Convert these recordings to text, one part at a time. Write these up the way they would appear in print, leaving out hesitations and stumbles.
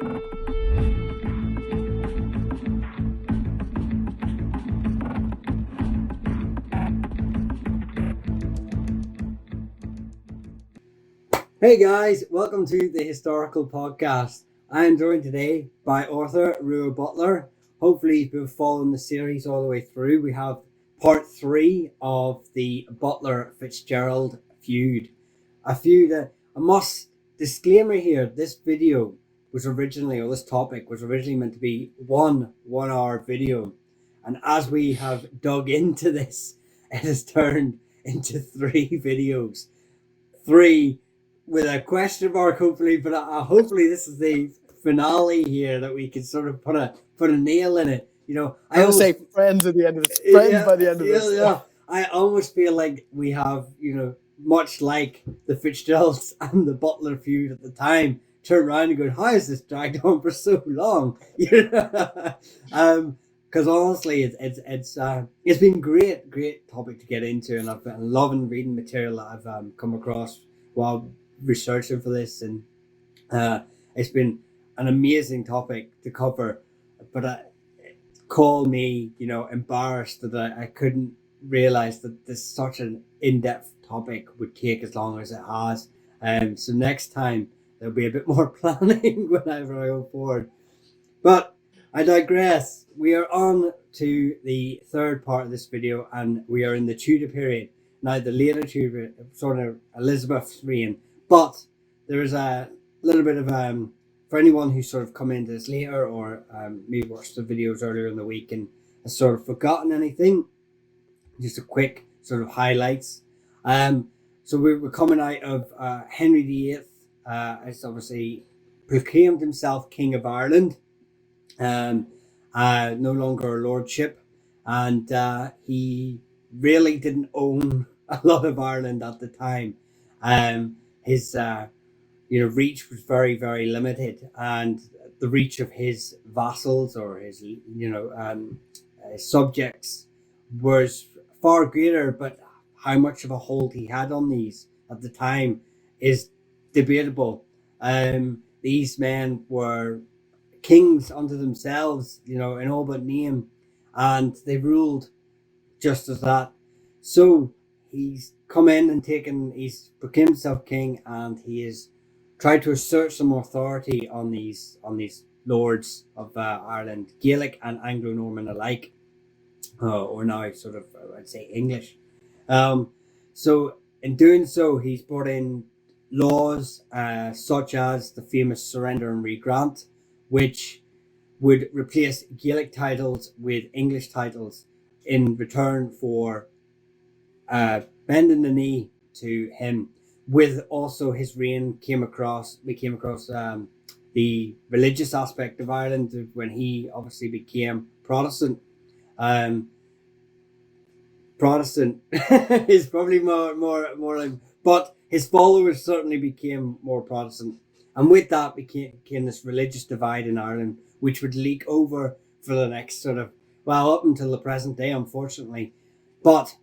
Hey guys, welcome to the Historical Podcast. I am joined today by author Ruadh Butler. Hopefully you've been following the series all the way through. We have part 3 of the Butler Fitzgerald feud. A feud, I must disclaimer here, this video was originally, or this topic was originally meant to be one hour video. And as we have dug into this, it has turned into 3 videos. 3 with a question mark, hopefully, but hopefully this is the finale here that we can sort of put a nail in it. You know, I always say friends at the end of this. Friends by the end of this. Yeah. I almost feel like we have, you know, much like the Fitzgeralds and the Butler feud at the time, turn around and go, "How has this dragged on for so long?" You know, because honestly, it's been great topic to get into, and I've been loving reading material that I've come across while researching for this, and it's been an amazing topic to cover. But call me, you know, embarrassed that I couldn't realize that this such an in-depth topic would take as long as it has. So next time there'll be a bit more planning whenever I go forward. But I digress. We are on to the third part of this video, and we are in the Tudor period. Now, the later Tudor, sort of Elizabeth's reign, but there is a little bit of, for anyone who's sort of come into this later, or maybe watched the videos earlier in the week and has sort of forgotten anything, just a quick sort of highlights. So we're coming out of Henry VIII, has obviously proclaimed himself King of Ireland, no longer a lordship, and he really didn't own a lot of Ireland at the time. His reach was very, very limited, and the reach of his vassals or his subjects was far greater. But how much of a hold he had on these at the time is debatable. These men were kings unto themselves, you know, in all but name, and they ruled just as that. So he's come in and he's proclaimed himself king, and he has tried to assert some authority on these lords of Ireland, Gaelic and Anglo-Norman alike, or now sort of, I'd say, English. So in doing so, he's brought in laws such as the famous Surrender and Regrant, which would replace Gaelic titles with English titles in return for bending the knee to him. With also his reign came across the religious aspect of Ireland when he obviously became Protestant. Protestant is probably more like, but his followers certainly became more Protestant, and with that became this religious divide in Ireland, which would leak over for the next sort of, well, up until the present day, unfortunately. But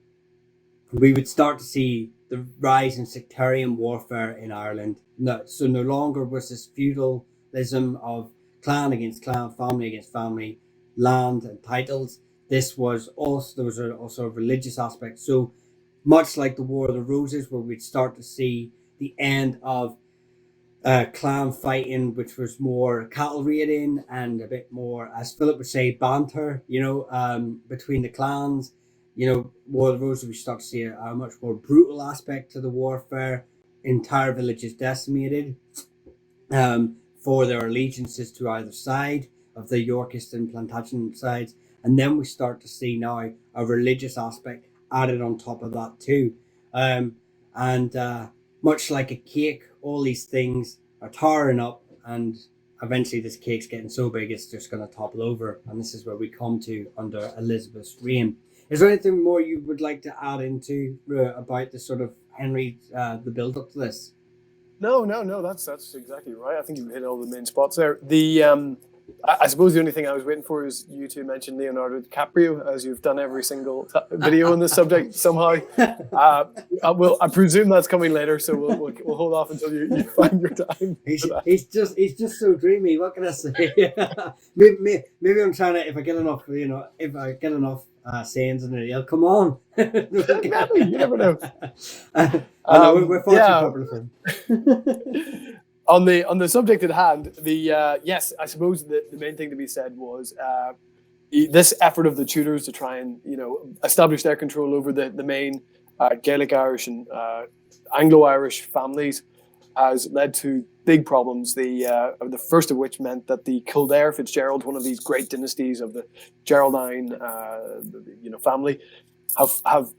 we would start to see the rise in sectarian warfare in Ireland. So no longer was this feudalism of clan against clan, family against family, land and titles. There was also a religious aspect. So much like the War of the Roses, where we'd start to see the end of clan fighting, which was more cattle raiding and a bit more, as Philip would say, banter, you know, between the clans. You know, War of the Roses, we start to see a much more brutal aspect to the warfare. Entire villages decimated for their allegiances to either side of the Yorkist and Plantagenet sides. And then we start to see now a religious aspect added on top of that too. And much like a cake, all these things are towering up, and eventually this cake's getting so big it's just going to topple over. And this is where we come to under Elizabeth's reign. Is there anything more you would like to add into about the sort of Henry, the build up to this? No, that's exactly right. I think you've hit all the main spots there. I suppose the only thing I was waiting for is you to mention Leonardo DiCaprio, as you've done every single video on this subject somehow. I presume that's coming later, so we'll hold off until you find your time. He's just so dreamy. What can I say? maybe I'm trying to. If I get enough, sayings in it, he'll come on. Maybe, you never know. I know we're far too popular for him. On the subject at hand, yes, I suppose the main thing to be said was this effort of the Tudors to try and establish their control over the main Gaelic Irish and Anglo-Irish families has led to big problems. The first of which meant that the Kildare Fitzgerald, one of these great dynasties of the Geraldine family, have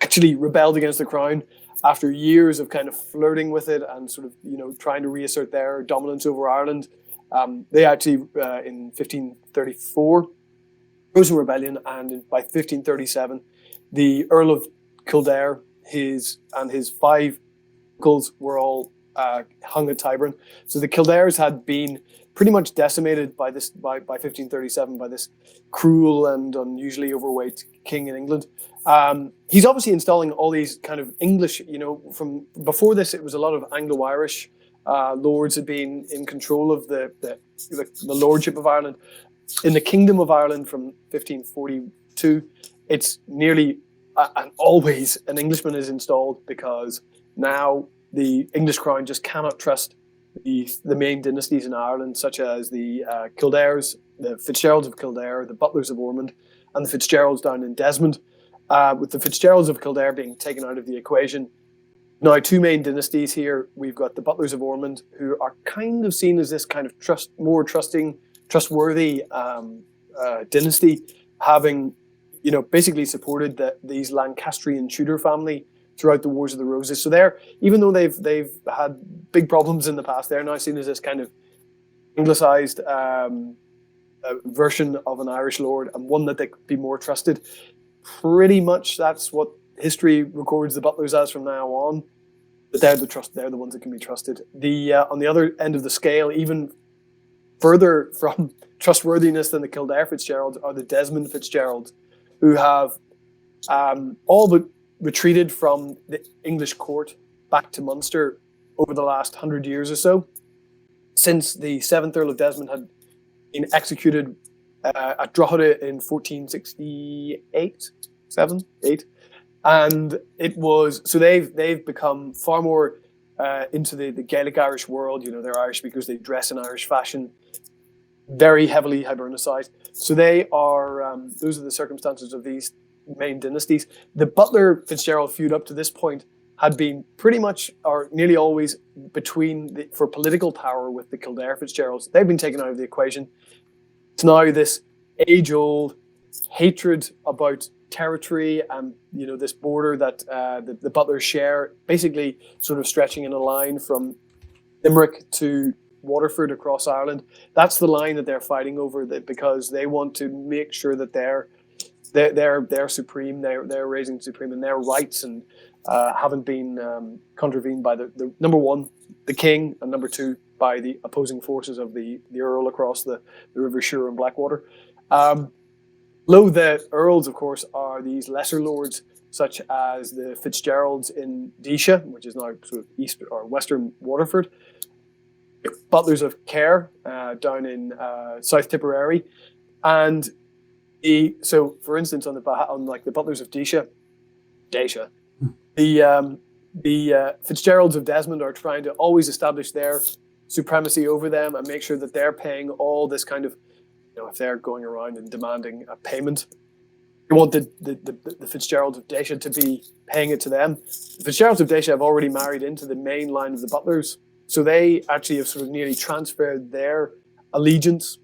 actually rebelled against the crown after years of kind of flirting with it and sort of trying to reassert their dominance over Ireland. They actually in 1534 rose in rebellion, and by 1537 the Earl of Kildare, his 5 uncles were all hung at Tyburn. So the Kildares had been pretty much decimated by 1537 by this cruel and unusually overweight king in England. He's obviously installing all these kind of English, from before this it was a lot of Anglo-Irish lords had been in control of the lordship of Ireland. In the Kingdom of Ireland from 1542, it's nearly and always an Englishman is installed, because now the English crown just cannot trust the main dynasties in Ireland, such as the Kildares, the Fitzgeralds of Kildare, the Butlers of Ormond, and the Fitzgeralds down in Desmond. With the Fitzgeralds of Kildare being taken out of the equation. Now, 2 main dynasties here. We've got the Butlers of Ormond, who are kind of seen as this kind of trustworthy dynasty, having basically supported these Lancastrian Tudor family throughout the Wars of the Roses. So even though they've had big problems in the past, they're now seen as this kind of anglicized version of an Irish lord, and one that they could be more trusted. Pretty much that's what history records the Butlers as from now on. But they're the ones that can be trusted. On the other end of the scale, even further from trustworthiness than the Kildare Fitzgeralds, are the Desmond Fitzgeralds, who have all but retreated from the English court back to Munster over the last 100 years or so, since the 7th Earl of Desmond had been executed at Drogheda in 1468, 7, 8, and it was so they've become far more into the Gaelic Irish world. They're Irish because they dress in Irish fashion, very heavily hibernicized. So they are those are the circumstances of these main dynasties. The Butler Fitzgerald feud up to this point had been pretty much or nearly always for political power with the Kildare Fitzgeralds. They've been taken out of the equation. It's now this age-old hatred about territory and this border that the Butlers share, basically sort of stretching in a line from Limerick to Waterford across Ireland. That's the line that they're fighting over, because they want to make sure that they're supreme, they're raising supreme, and their rights and haven't been contravened by the number one, the king, and number two, by the opposing forces of the Earl across the River Suir and Blackwater. Below the Earls, of course, are these lesser lords, such as the Fitzgeralds in Deesha, which is now sort of east or western Waterford, Butlers of Kerr down in South Tipperary, and so for instance on the Butlers of Deesha, the Fitzgeralds of Desmond are trying to always establish their supremacy over them and make sure that they're paying all this kind of, if they're going around and demanding a payment, they want the Fitzgeralds of Deesha to be paying it to them. The Fitzgeralds of Deesha have already married into the main line of the Butlers, so they actually have sort of nearly transferred their allegiance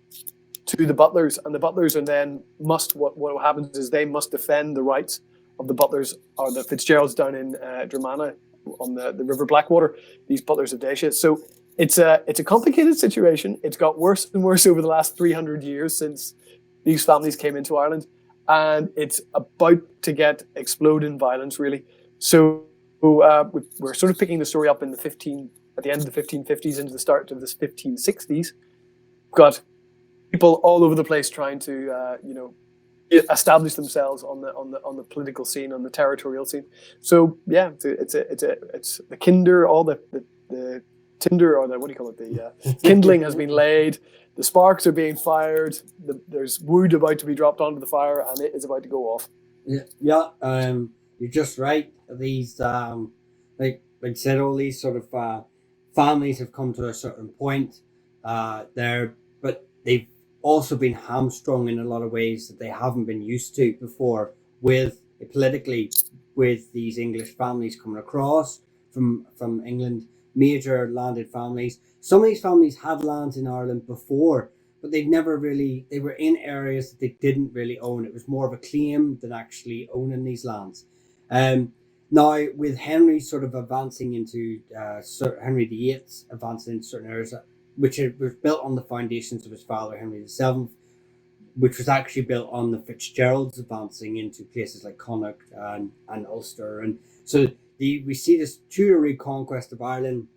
to the Butlers, and the Butlers and then what happens is they must defend the rights of the Butlers or the Fitzgeralds down in Dromana on the River Blackwater, these Butlers of Deesha. So it's a complicated situation. It's got worse and worse over the last 300 years since these families came into Ireland, and it's about to explode in violence, really. So we're sort of picking the story up at the end of the 1550s into the start of the 1560s. We've got people all over the place trying to establish themselves on the political scene, on the territorial scene. So yeah, it's the kinder, all the tinder, or the, what do you call it, the kindling has been laid, the sparks are being fired, there's wood about to be dropped onto the fire, and it is about to go off. Yeah, you're just right. These like I said, all these sort of families have come to a certain point there, but they've also been hamstrung in a lot of ways that they haven't been used to before, with politically, with these English families coming across from England, major landed families. Some of these families had lands in Ireland before, but they were in areas that they didn't really own. It was more of a claim than actually owning these lands. Now, with Henry sort of advancing into Henry VIII advancing into certain areas, which was built on the foundations of his father, Henry VII, which was actually built on the Fitzgeralds advancing into places like Connacht and Ulster. And so we see this Tudor reconquest of Ireland,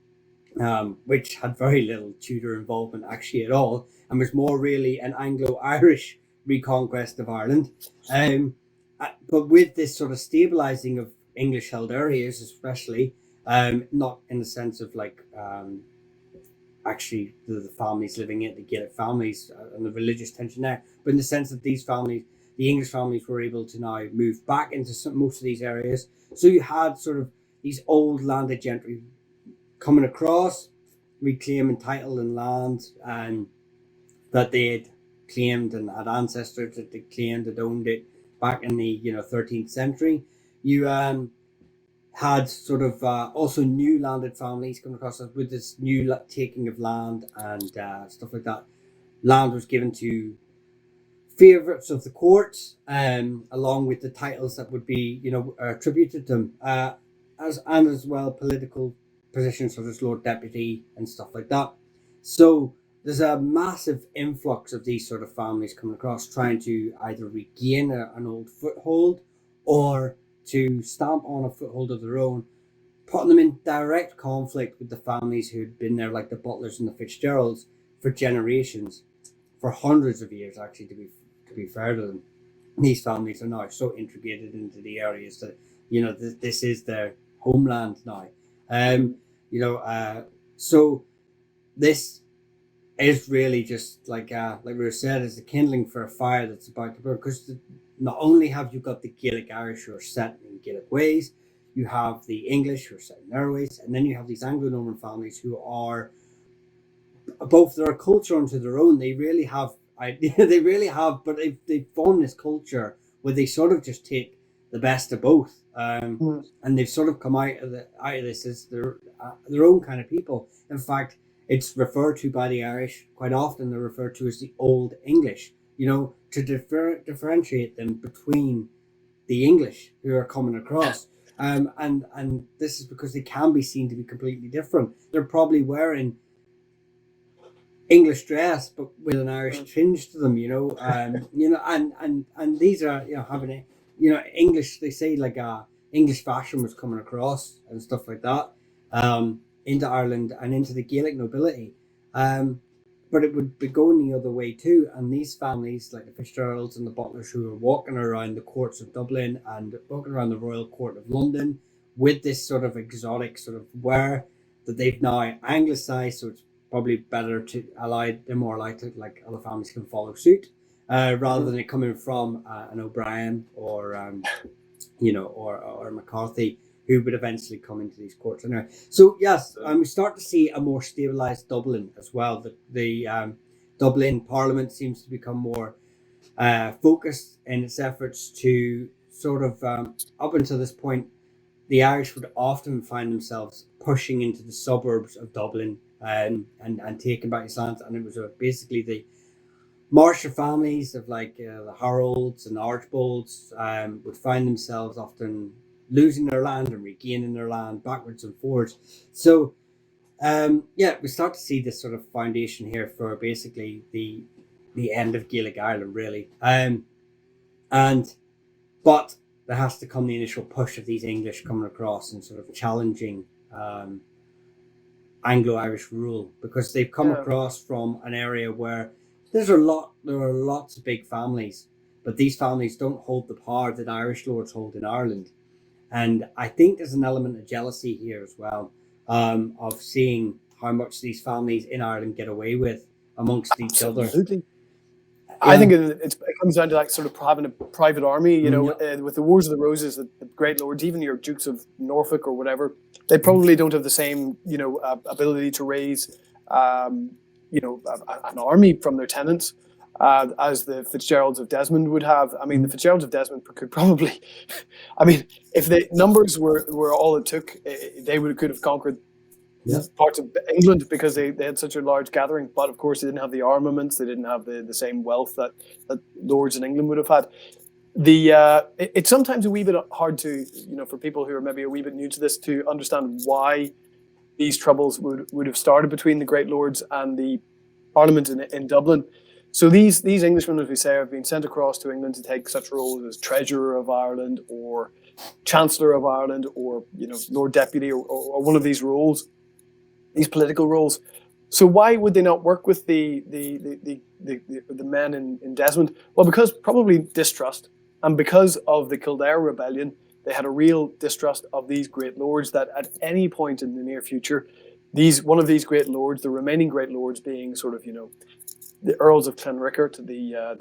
which had very little Tudor involvement actually at all, and was more really an Anglo-Irish reconquest of Ireland. But with this sort of stabilizing of English-held areas, especially, not in the sense of like actually the families living in, the Gaelic families and the religious tension there, but in the sense that these families, the English families, were able to now move back into most of these areas. So you had sort of these old landed gentry coming across, reclaiming title and land, and that they had claimed and had ancestors that they claimed had owned it back in the 13th century. You had sort of also new landed families coming across with this new taking of land and stuff like that. Land was given to favourites of the courts, along with the titles that would be attributed to them, as well political positions such as Lord Deputy and stuff like that. So there's a massive influx of these sort of families coming across, trying to either regain an old foothold or to stamp on a foothold of their own, putting them in direct conflict with the families who'd been there, like the Butlers and the Fitzgeralds, for generations, for hundreds of years, actually, to be fair to them. These families are now so integrated into the areas that, this is their homeland now. So this is really just like we said, is the kindling for a fire that's about to burn, because not only have you got the Gaelic Irish who are set in Gaelic ways, you have the English who are set in their ways, and then you have these Anglo-Norman families who are both their culture onto their own. They really have, but they've formed this culture where they sort of just take the best of both, and they've sort of come out of this as their own kind of people. In fact, it's referred to by the Irish quite often. They're referred to as the Old English, to differentiate them between the English who are coming across. And this is because they can be seen to be completely different. They're probably wearing English dress, but with an Irish tinge to them, and these are, having English, they say like English fashion was coming across and stuff like that, into Ireland and into the Gaelic nobility. But it would be going the other way too. And these families, like the Fitzgeralds and the Butlers, who are walking around the courts of Dublin and walking around the Royal Court of London with this sort of exotic sort of wear that they've now anglicised, so it's probably better to they're more likely, like, other families can follow suit, rather than it coming from an O'Brien or or McCarthy, who would eventually come into these courts anyway. So yes, we start to see a more stabilised Dublin as well. The Dublin Parliament seems to become more focused in its efforts to sort of, up until this point, the Irish would often find themselves pushing into the suburbs of Dublin and taking back these lands, and it was basically the Marshall families of like the Harolds and the Archbolds would find themselves often losing their land and regaining their land backwards and forwards. So we start to see this sort of foundation here for basically the end of Gaelic Ireland, really. But there has to come the initial push of these English coming across and sort of challenging Anglo-Irish rule, because they've come across from an area where There are lots of big families, but these families don't hold the power that Irish lords hold in Ireland. And I think there's an element of jealousy here as well, of seeing how much these families in Ireland get away with amongst each other. Absolutely. Yeah. I think it comes down to that sort of having a private army, Yeah. with the Wars of the Roses, the great lords, even your Dukes of Norfolk or whatever, they probably don't have the same, ability to raise, an army from their tenants as the Fitzgeralds of Desmond would have. I mean, the Fitzgeralds of Desmond could probably, I mean, if the numbers were all it took, they could have conquered parts of England because they had such a large gathering. But of course, they didn't have the armaments. They didn't have the same wealth that lords in England would have had. It's sometimes a wee bit hard to, for people who are maybe a wee bit new to this, to understand why these troubles would have started between the great lords and the Parliament in Dublin. So these Englishmen, as we say, have been sent across to England to take such roles as Treasurer of Ireland or Chancellor of Ireland or Lord Deputy or one of these roles. These political roles. So why would they not work with the men in Desmond? Well, because probably distrust, and because of the Kildare rebellion, they had a real distrust of these great lords. That at any point in the near future, one of these great lords, the remaining great lords, being sort of the Earls of Clanrickard, the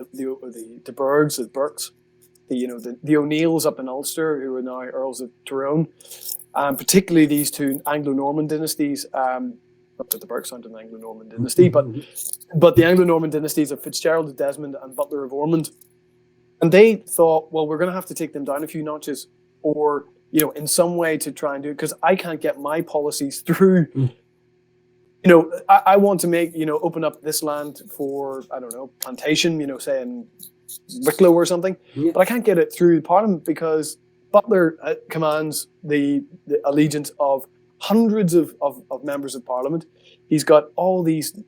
De Burghs, the Burkes, the O'Neills up in Ulster, who are now Earls of Tyrone. Particularly these two Anglo-Norman dynasties, not that the Burkes aren't an Anglo-Norman dynasty, but the Anglo-Norman dynasties of Fitzgerald of Desmond and Butler of Ormond. And they thought, well, we're going to have to take them down a few notches or, in some way to try and do it, because I can't get my policies through. I want to make, open up this land for, I don't know, plantation, say in Wicklow or something, but I can't get it through Parliament because Butler commands the allegiance of hundreds of members of Parliament. He's got all these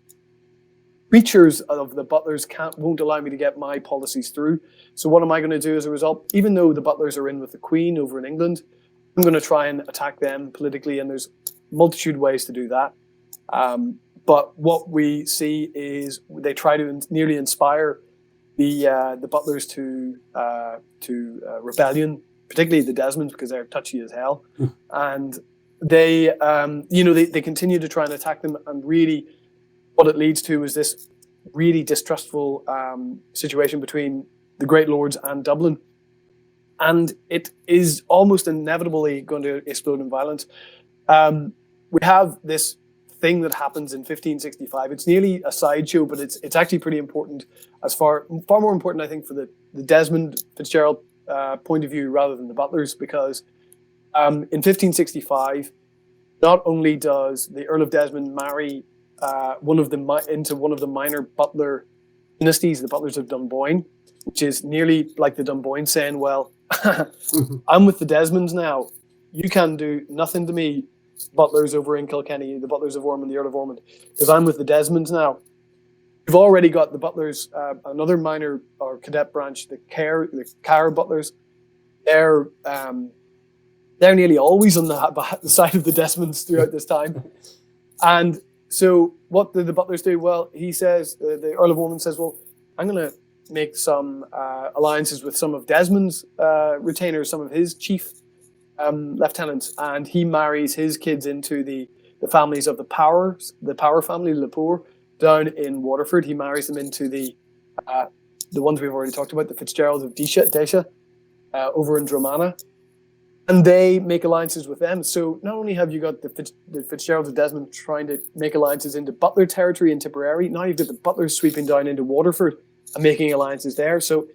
creatures of the Butlers won't allow me to get my policies through. So what am I going to do as a result? Even though the Butlers are in with the Queen over in England, I'm going to try and attack them politically, and there's multitude ways to do that. But what we see is they try to nearly inspire the Butlers to rebellion, particularly the Desmonds, because they're touchy as hell. And they continue to try and attack them. And really what it leads to is this really distrustful situation between the great lords and Dublin. And it is almost inevitably going to explode in violence. We have this thing that happens in 1565. It's nearly a sideshow, but it's actually pretty important, far more important, I think, for the Desmond Fitzgerald point of view rather than the Butlers, because in 1565, not only does the Earl of Desmond marry into one of the minor Butler dynasties, the Butlers of Dunboyne, which is nearly like the Dunboyne saying, well, I'm with the Desmonds now. You can do nothing to me, Butlers over in Kilkenny, the Butlers of Ormond, the Earl of Ormond, because I'm with the Desmonds now. You've already got the Butlers, another minor or cadet branch, the Kerr Butlers. They're nearly always on the side of the Desmonds throughout this time. And so what did the Butlers do? Well, he says, the Earl of Ormond says, well, I'm going to make some alliances with some of Desmond's retainers, some of his chief lieutenants, and he marries his kids into the families of the Power family, Lepore, down in Waterford. He marries them into the ones we've already talked about, the Fitzgeralds of Desha, over in Dromana, and they make alliances with them. So not only have you got the Fitzgeralds of Desmond trying to make alliances into Butler territory in Tipperary, now you've got the Butlers sweeping down into Waterford and making alliances there. So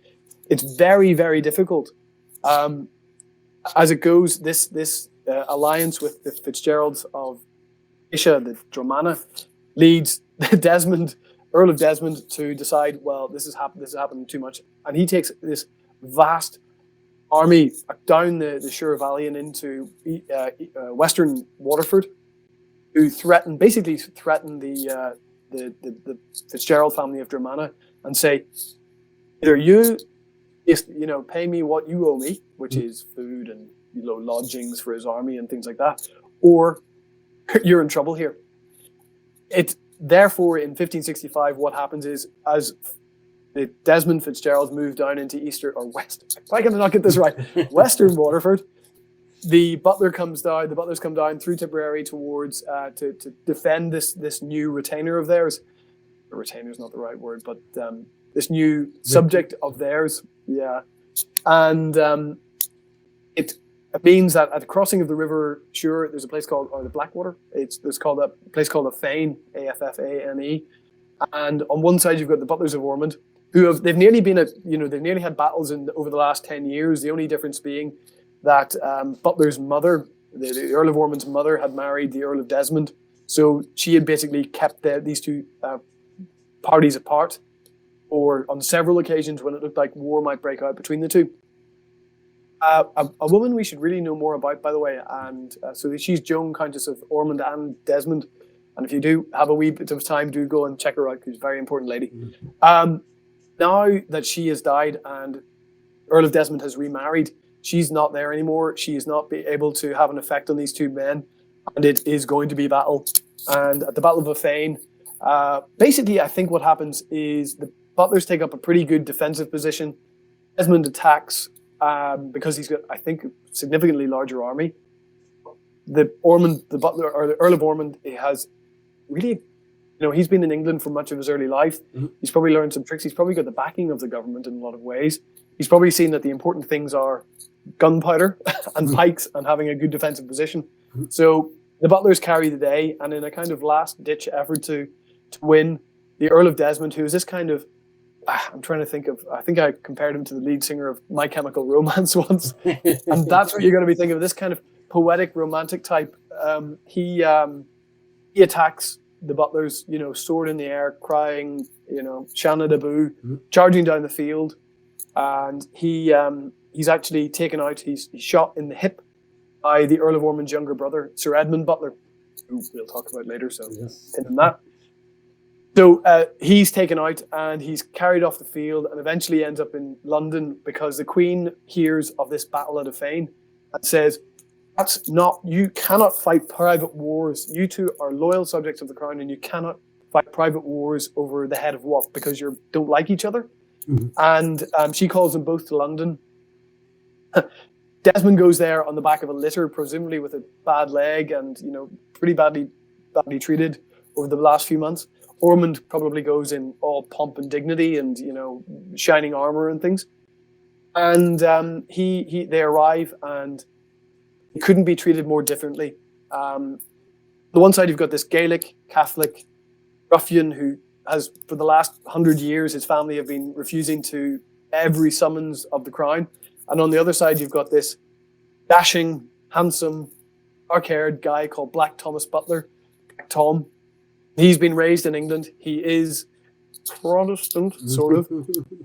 it's very, very difficult. As it goes, this alliance with the Fitzgeralds of Isha, the Dromana, leads the Earl of Desmond to decide, well, this is happening too much. And he takes this vast army down the Sure Valley and into western Waterford to threaten the Fitzgerald family of Dromana and say, either you pay me what you owe me, which is food and lodgings for his army and things like that, or you're in trouble here. therefore, in 1565, what happens is, as the Desmond Fitzgerald moved down into Eastern or West, why can I not get this right? Western Waterford. The butlers come down through Tipperary towards to defend this new retainer of theirs. A retainer is not the right word, but this new subject of theirs, yeah. And it means that at the crossing of the River Suir, there's a place called, or the Blackwater. There's called a place called Affane, Affane, and on one side you've got the Butlers of Ormond, they've nearly had battles over the last 10 years. The only difference being that Butler's mother, the Earl of Ormond's mother, had married the Earl of Desmond, so she had basically kept these two parties apart, or on several occasions when it looked like war might break out between the two. A woman we should really know more about, by the way, and so she's Joan, Countess of Ormond and Desmond, and if you do have a wee bit of time, do go and check her out, because she's a very important lady. Now that she has died and Earl of Desmond has remarried, she's not there anymore. She is not able to have an effect on these two men, and it is going to be battle. And at the Battle of Affane, basically, I think what happens is the Butlers take up a pretty good defensive position. Desmond attacks because he's got, I think, a significantly larger army. The Butler, or the Earl of Ormond, he has really, he's been in England for much of his early life. Mm-hmm. He's probably learned some tricks. He's probably got the backing of the government in a lot of ways. He's probably seen that the important things are gunpowder and pikes and having a good defensive position. Mm-hmm. So the Butlers carry the day, and in a kind of last-ditch effort to win, the Earl of Desmond, who is this kind of, I'm trying to think of, I think I compared him to the lead singer of My Chemical Romance once, and that's what you're going to be thinking of, this kind of poetic, romantic type. He attacks the Butlers, sword in the air, crying, Shanna da Boo, charging down the field, and he's actually taken out, he's shot in the hip by the Earl of Ormond's younger brother, Sir Edmund Butler, who we'll talk about later, so in that. So he's taken out and he's carried off the field and eventually ends up in London because the Queen hears of this battle at Affane and says, you cannot fight private wars. You two are loyal subjects of the crown and you cannot fight private wars over the head of what? Because you don't like each other. Mm-hmm. And she calls them both to London. Desmond goes there on the back of a litter, presumably with a bad leg and, pretty badly treated over the last few months. Ormond probably goes in all pomp and dignity and, shining armor and things. And they arrive and it couldn't be treated more differently. On the one side, you've got this Gaelic Catholic ruffian who has, for the last 100 years, his family have been refusing to every summons of the crown. And on the other side, you've got this dashing, handsome, dark-haired guy called Black Thomas Butler, Black Tom. He's been raised in England. He is Protestant, sort of.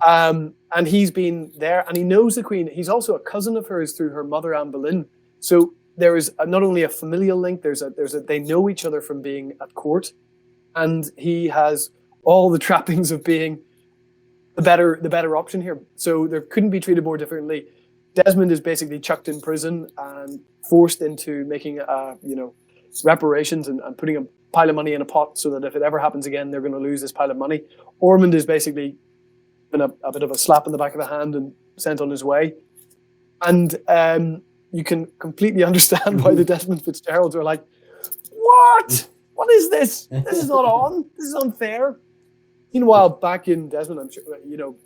And he's been there, and he knows the Queen. He's also a cousin of hers through her mother, Anne Boleyn. So there is not only a familial link, they know each other from being at court, and he has all the trappings of being the better option here. So there couldn't be treated more differently. Desmond is basically chucked in prison and forced into making reparations and putting a pile of money in a pot so that if it ever happens again, they're going to lose this pile of money. Ormond is basically given a bit of a slap in the back of the hand and sent on his way. And you can completely understand why the Desmond Fitzgeralds are like, what? What is this? This is not on. This is unfair. Meanwhile, back in Desmond, I'm sure, and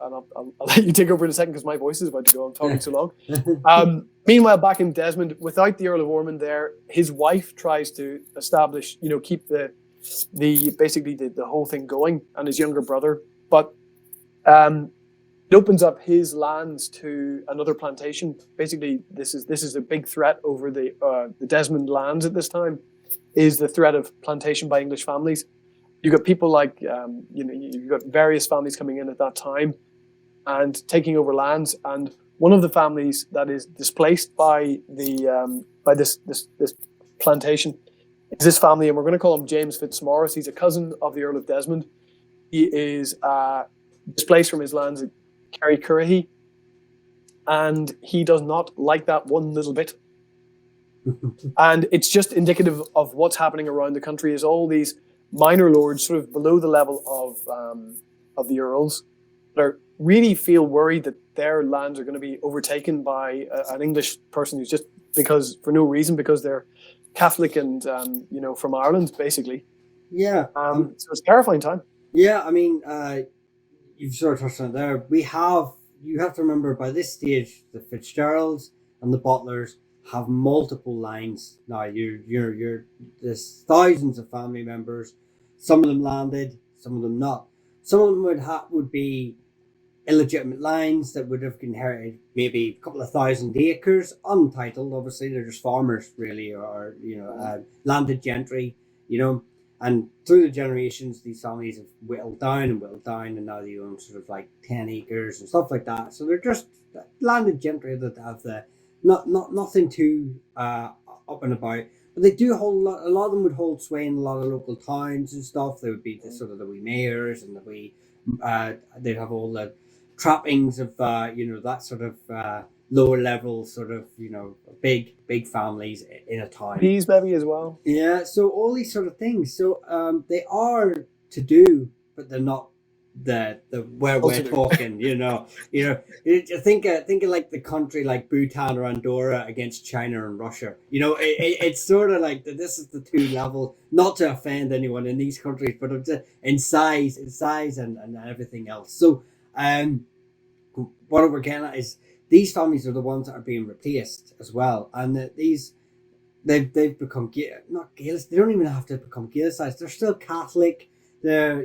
I'll let you take over in a second because my voice is about to go. I'm talking so long. Meanwhile, back in Desmond, without the Earl of Ormond there, his wife tries to establish, keep the whole thing going, and his younger brother. But it opens up his lands to another plantation. Basically, this is a big threat over the Desmond lands at this time, is the threat of plantation by English families. You've got people like, you've got various families coming in at that time and taking over lands. And one of the families that is displaced by this plantation is this family, and we're going to call him James Fitzmaurice. He's a cousin of the Earl of Desmond. He is displaced from his lands at Kerry Currahee, and he does not like that one little bit. And it's just indicative of what's happening around the country, is all these minor lords, sort of below the level of the earls, that really feel worried that their lands are going to be overtaken by an English person who's just for no reason, because they're Catholic and from Ireland, basically. Yeah. So it's a terrifying time. Yeah, I mean, you've sort of touched on it there. You have to remember, by this stage, the Fitzgeralds and the Butlers have multiple lines now. There's thousands of family members. Some of them landed, some of them not. Some of them would be illegitimate lines that would have inherited maybe a couple of thousand acres, untitled. Obviously, they're just farmers, really, or landed gentry. And through the generations, these families have whittled down, and now they own sort of like 10 acres and stuff like that. So they're just landed gentry that have nothing too up and about. But they do hold a lot of them would hold sway in a lot of local towns and stuff. They would be the wee mayors, and they'd have all the trappings of that sort of lower level sort of big families in a town. Peas maybe as well. Yeah, so all these sort of things. So they are to do, but they're not the where we're talking. Think of like the country like Bhutan or Andorra against China and Russia. It's sort of like this is the two levels. Not to offend anyone in these countries, but in size and everything else. So what we're getting at is these families are the ones that are being replaced as well, and they've become not Gaelic. They don't even have to become Gaelicized. They're still Catholic. They're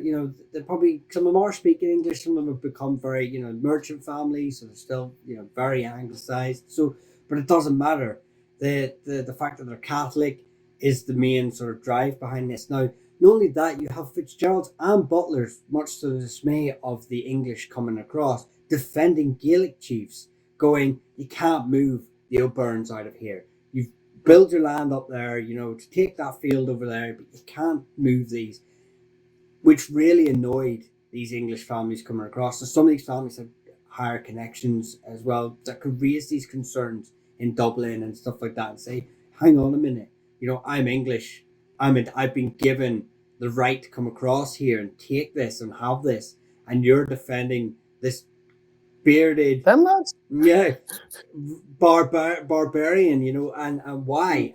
probably, some of them are speaking English. Some of them have become very merchant families, so they're still very anglicized. So, but it doesn't matter. The fact that they're Catholic is the main sort of drive behind this. Now, not only that, you have Fitzgeralds and Butlers, much to the dismay of the English coming across, defending Gaelic chiefs, going, you can't move the O'Byrnes out of here. You've built your land up there, to take that field over there, but you can't move these, which really annoyed these English families coming across. So some of these families had higher connections as well that could raise these concerns in Dublin and stuff like that and say, hang on a minute, I'm English. I've been given the right to come across here and take this and have this, and you're defending this bearded barbarian, and why?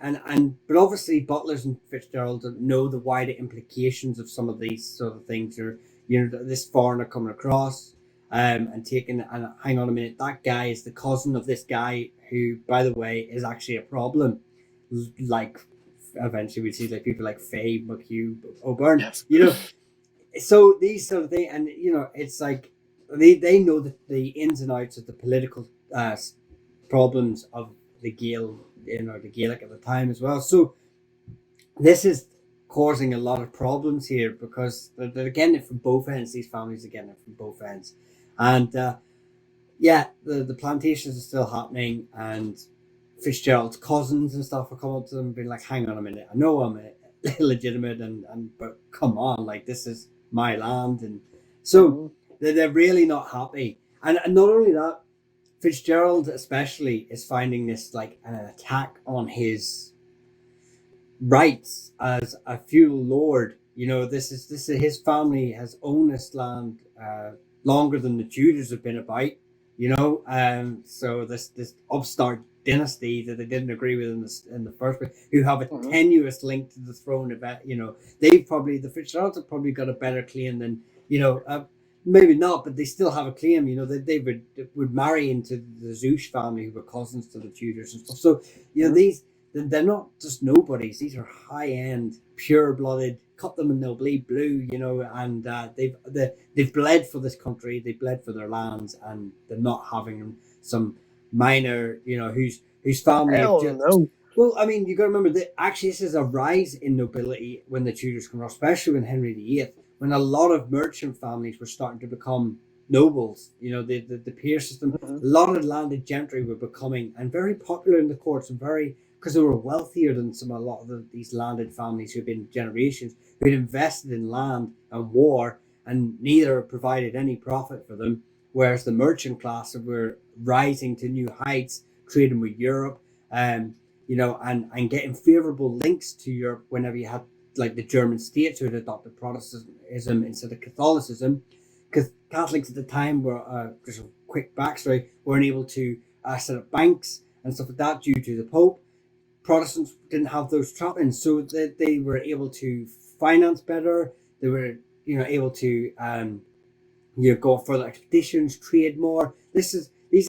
But obviously Butlers and Fitzgerald know the wider implications of some of these sort of things. Or this foreigner coming across and taking, and hang on a minute, that guy is the cousin of this guy who, by the way, is actually a problem. Like eventually we see like people like Faye McHugh O'Byrne, so these sort of things, and it's like they know the ins and outs of the political problems of the Gaelic at the time as well. So this is causing a lot of problems here because they're getting it from both ends. These families are getting it from both ends, and the plantations are still happening, and Fitzgerald's cousins and stuff are coming up to them and being like, hang on a minute, I know I'm illegitimate but come on, like, this is my land. And so they're really not happy. And not only that, Fitzgerald especially is finding this like an attack on his rights as a feudal lord. This is his family has owned this land longer than the Tudors have been about. So this upstart dynasty that they didn't agree with in the first place, who have a tenuous link to the throne of it. The Fitzgeralds have probably got a better claim than maybe not, but they still have a claim. They would marry into the Zouche family, who were cousins to the Tudors and stuff. So they're not just nobodies. These are high end, pure blooded. Cut them and they'll bleed blue. And they've bled for this country. They bled for their lands, and they're not having some minor, whose family. No. Well, I mean, you got to remember that actually this is a rise in nobility when the Tudors come across, especially when Henry VIII, when a lot of merchant families were starting to become nobles. The peer system, a lot of landed gentry were becoming and very popular in the courts, and because they were wealthier than a lot of these landed families who've been generations, who had invested in land and war, and neither provided any profit for them. Whereas the merchant class were rising to new heights, trading with Europe, and getting favorable links to Europe whenever you had like the German states who had adopted Protestantism instead of Catholicism, because Catholics at the time were, just a quick backstory, weren't able to set up banks and stuff like that due to the Pope. Protestants didn't have those trappings, so they were able to finance better. They were, able to, go on further expeditions, trade more. These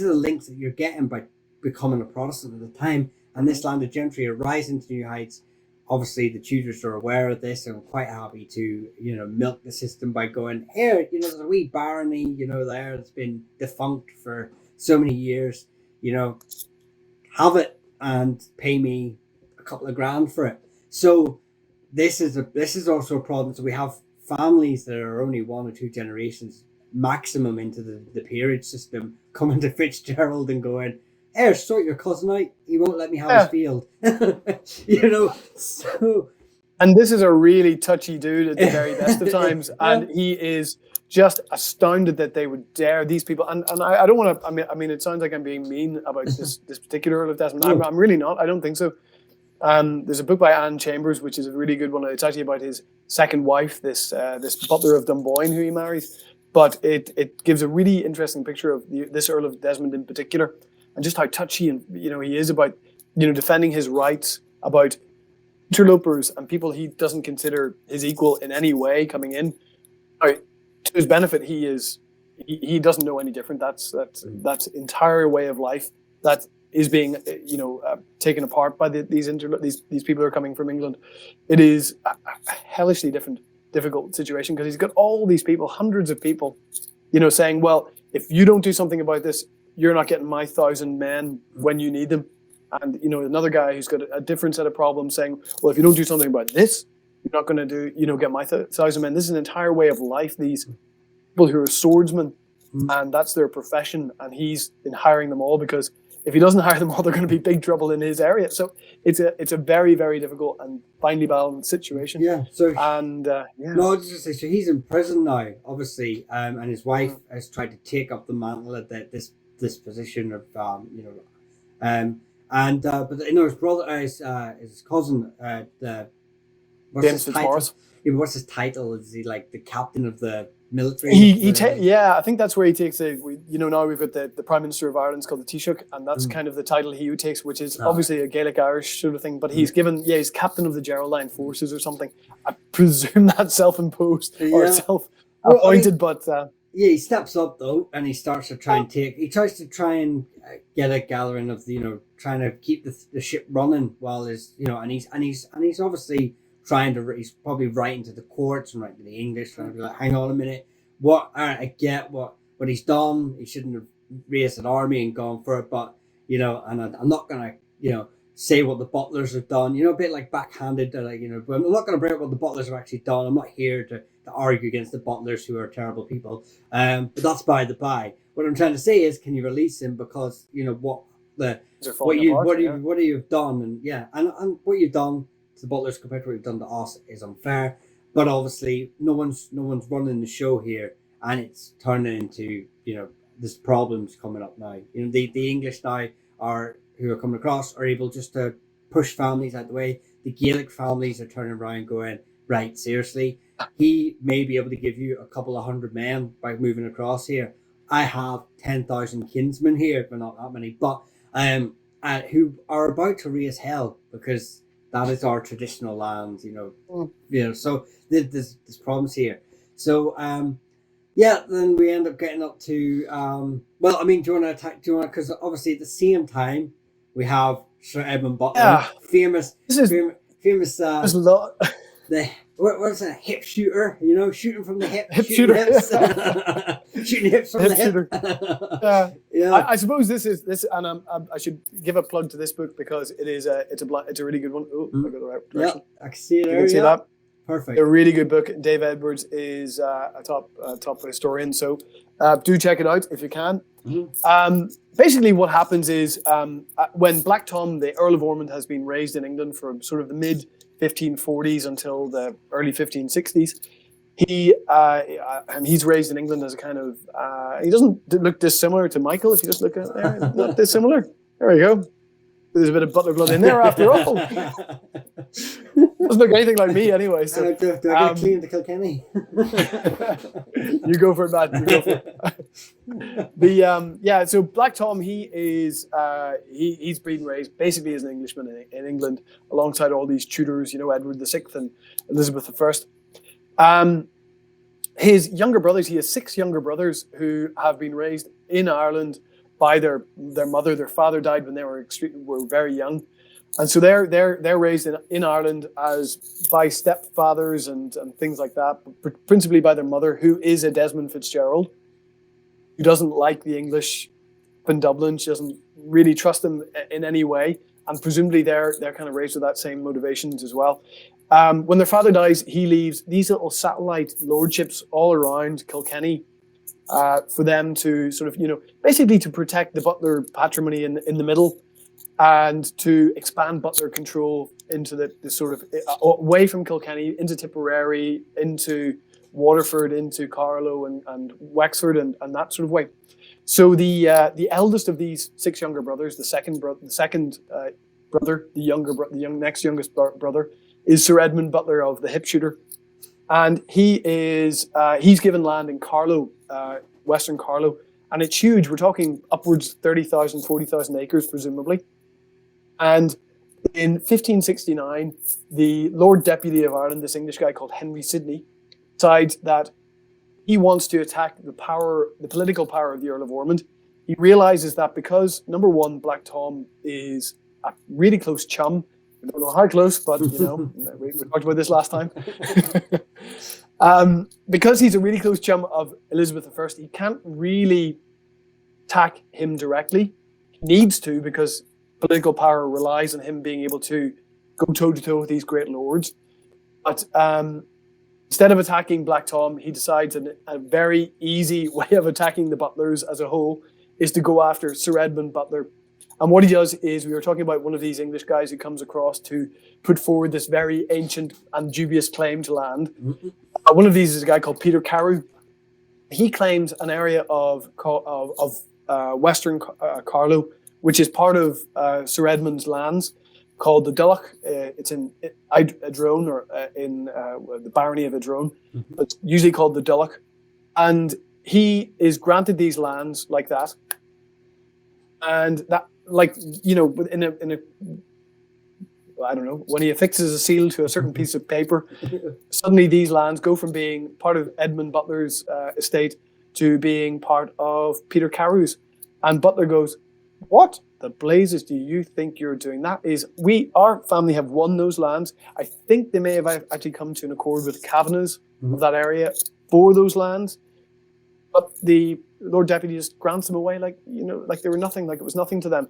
are the links that you're getting by becoming a Protestant at the time, and this landed gentry are rising to new heights. Obviously, the Tudors are aware of this and quite happy to, milk the system by going, here, there's a wee barony, there that's been defunct for so many years, have it and pay me a couple of grand for it. So this is also a problem. So we have families that are only 1 or 2 generations maximum into the peerage system coming to Fitzgerald and going, here, sort your cousin out. He won't let me have his field. So. And this is a really touchy dude at the very best of times, and he is just astounded that they would dare these people. And I don't want to. I mean, it sounds like I'm being mean about this particular Earl of Desmond. I'm really not. I don't think so. There's a book by Anne Chambers, which is a really good one. It's actually about his second wife, this Butler of Dunboyne, who he marries. But it gives a really interesting picture of this Earl of Desmond in particular, and just how touchy and he is about defending his rights, about interlopers and people he doesn't consider his equal in any way coming in. To his benefit, he doesn't know any different. That's entire way of life that is being taken apart by these people who are coming from England. It is a hellishly difficult situation, because he's got all these people, hundreds of people, saying, well, if you don't do something about this, you're not getting my 1,000 men when you need them. And, another guy who's got a different set of problems saying, well, if you don't do something about this, you're not going to get my 1,000 men. This is an entire way of life. These people who are swordsmen, and that's their profession. And he's been hiring them all, because if he doesn't hire them all, they're going to be big trouble in his area. So it's a very, very difficult and finely balanced situation. Yeah. So No, I was just say, so he's in prison now, obviously, and his wife has tried to take up the mantle at this position of but his brother, his cousin, what's his title? Yeah, but what's his title? Is he like the captain of the military? I think that's where he takes now we've got the Prime Minister of Ireland's called the Taoiseach, and that's kind of the title he takes, which is obviously a Gaelic Irish sort of thing, but he's he's captain of the Geraldine forces or something. I presume that's self-imposed or self-appointed, he steps up though, and he starts to try and he tries to try and get a gathering of trying to keep the ship running while and he's obviously he's probably writing to the courts and writing to the English, trying to be like, hang on a minute, I get what he's done. He shouldn't have raised an army and gone for it, but and I'm not gonna say what the Butlers have done, a bit like backhanded, but I'm not gonna bring up what the Butlers have actually done. I'm not here to argue against the Butlers, who are terrible people, but that's by the by. What I'm trying to say is, can you release him, because what you've done, and what you've done to the Butlers compared to what you've done to us is unfair. But obviously no one's running the show here, and it's turning into there's problems coming up now. The English now who are coming across are able just to push families out the way. The Gaelic families are turning around going, right, seriously, he may be able to give you a couple of 100 men by moving across here. I have 10,000 kinsmen here, but not that many, but who are about to raise hell, because that is our traditional land, so there's problems here. So then we end up getting up to do you want to attack? Because obviously at the same time we have Sir Edmund Butler, famous what's a hip shooter? Shooting from the hip. Shooting hips. Shooting hips from the hip. I suppose this, and I should give a plug to this book, because it's a really good one. Oh, I got the right direction. Yeah, I can see it there. You can see that. Perfect. A really good book. Dave Edwards is a top historian, so do check it out if you can. Mm-hmm. Basically, what happens is when Black Tom, the Earl of Ormond, has been raised in England from sort of the mid 1540s until the early 1560s, he's raised in England as a kind of he doesn't look dissimilar to Michael if you just look at there. Not dissimilar. There we go. There's a bit of Butler blood in there after all. Doesn't look anything like me anyway. So do I get clean to Kilkenny? You go for it, man. You go for it. So Black Tom, he's been raised basically as an Englishman in England, alongside all these Tudors, Edward VI and Elizabeth I. His younger brothers, he has 6 younger brothers who have been raised in Ireland by their mother. Their father died when they were very young. And so they're raised in Ireland as by stepfathers and things like that, but principally by their mother, who is a Desmond Fitzgerald, who doesn't like the English in Dublin. She doesn't really trust them in any way, and presumably they're kind of raised with that same motivations as well. When their father dies, he leaves these little satellite lordships all around Kilkenny for them to sort of, basically to protect the Butler patrimony in the middle, and to expand Butler control into the sort of away from Kilkenny, into Tipperary, into Waterford, into Carlow and Wexford and that sort of way. So the eldest of these 6 younger brothers, the second brother, the next youngest brother, is Sir Edmund Butler of the Hipshooter, and he's given land in Carlow, Western Carlow, and it's huge. We're talking upwards 30,000, 40,000 acres, presumably. And in 1569, the Lord Deputy of Ireland, this English guy called Henry Sidney, decides that he wants to attack the political power of the Earl of Ormond. He realizes that because, number one, Black Tom is a really close chum. We don't know how close, but, we talked about this last time. Because he's a really close chum of Elizabeth I, he can't really attack him directly. He needs to, because political power relies on him being able to go toe-to-toe with these great lords. But instead of attacking Black Tom, he decides a very easy way of attacking the Butlers as a whole is to go after Sir Edmund Butler. And what he does is, we were talking about one of these English guys who comes across to put forward this very ancient and dubious claim to land. Mm-hmm. One of these is a guy called Peter Carew. He claims an area of Western Carlow, which is part of Sir Edmund's lands, called the Dulloch. It's in Idrone, or in the barony of Idrone, mm-hmm. but it's usually called the Dulloch. And he is granted these lands like that. And that, in a I don't know, when he affixes a seal to a certain piece of paper, suddenly these lands go from being part of Edmund Butler's estate to being part of Peter Carew's. And Butler goes, "What the blazes do you think you're doing? That is, our family have won those lands. I think they may have actually come to an accord with the Kavanaghs of that area for those lands. But the Lord Deputy just grants them away like they were nothing, like it was nothing to them."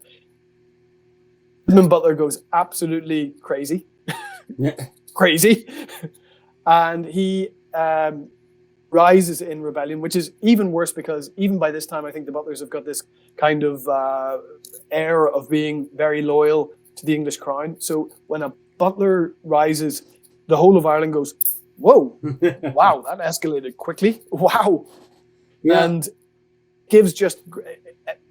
Edmund Butler goes absolutely crazy. Crazy. And he rises in rebellion, which is even worse because even by this time, I think the Butlers have got this kind of air of being very loyal to the English crown. So when a Butler rises, the whole of Ireland goes, "Whoa, wow, that escalated quickly. Wow." Yeah. And gives just,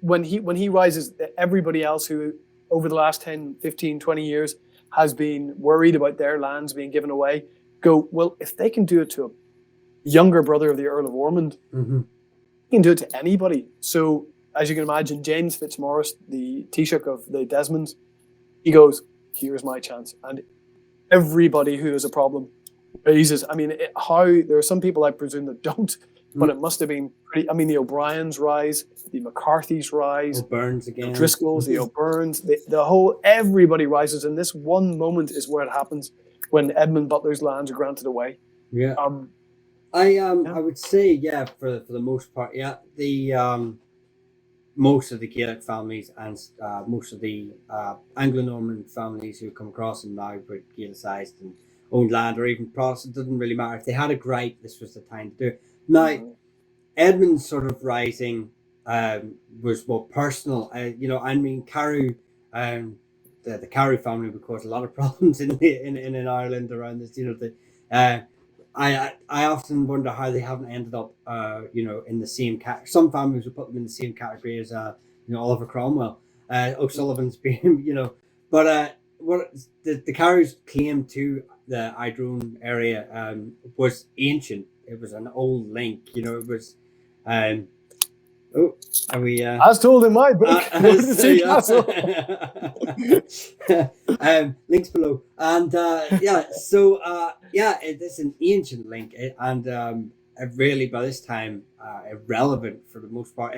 when he rises, everybody else who over the last 10, 15, 20 years has been worried about their lands being given away, go, well, if they can do it to a younger brother of the Earl of Ormond, mm-hmm. they can do it to anybody. So, as you can imagine, James Fitzmaurice, the Taoiseach of the Desmonds, he goes, "Here's my chance." And everybody who has a problem raises. I mean, there are some people I presume that don't, but it must have been pretty. I mean, the O'Briens rise, the McCarthys rise, O'Byrnes again, the Driscolls, the O'Byrnes, the whole, everybody rises. And this one moment is where it happens when Edmund Butler's lands are granted away. Yeah. I would say, for the most part, the most of the Gaelic families and most of the Anglo-Norman families who come across and now were Gaelicized and owned land, or even Protestant, doesn't really matter. If they had a gripe, this was the time to do it. Now, Edmund's sort of rising was more personal. Carew, the Carew family would cause a lot of problems in Ireland around this. I often wonder how they haven't ended up, in the same category. Some families would put them in the same category as, Oliver Cromwell, O'Sullivan's being, but what the Carews claim to the Idrone area was ancient. It was an old link. It was. Oh, are we? As told in my book, so, Castle. Links below, and it is an ancient link, and really by this time irrelevant for the most part.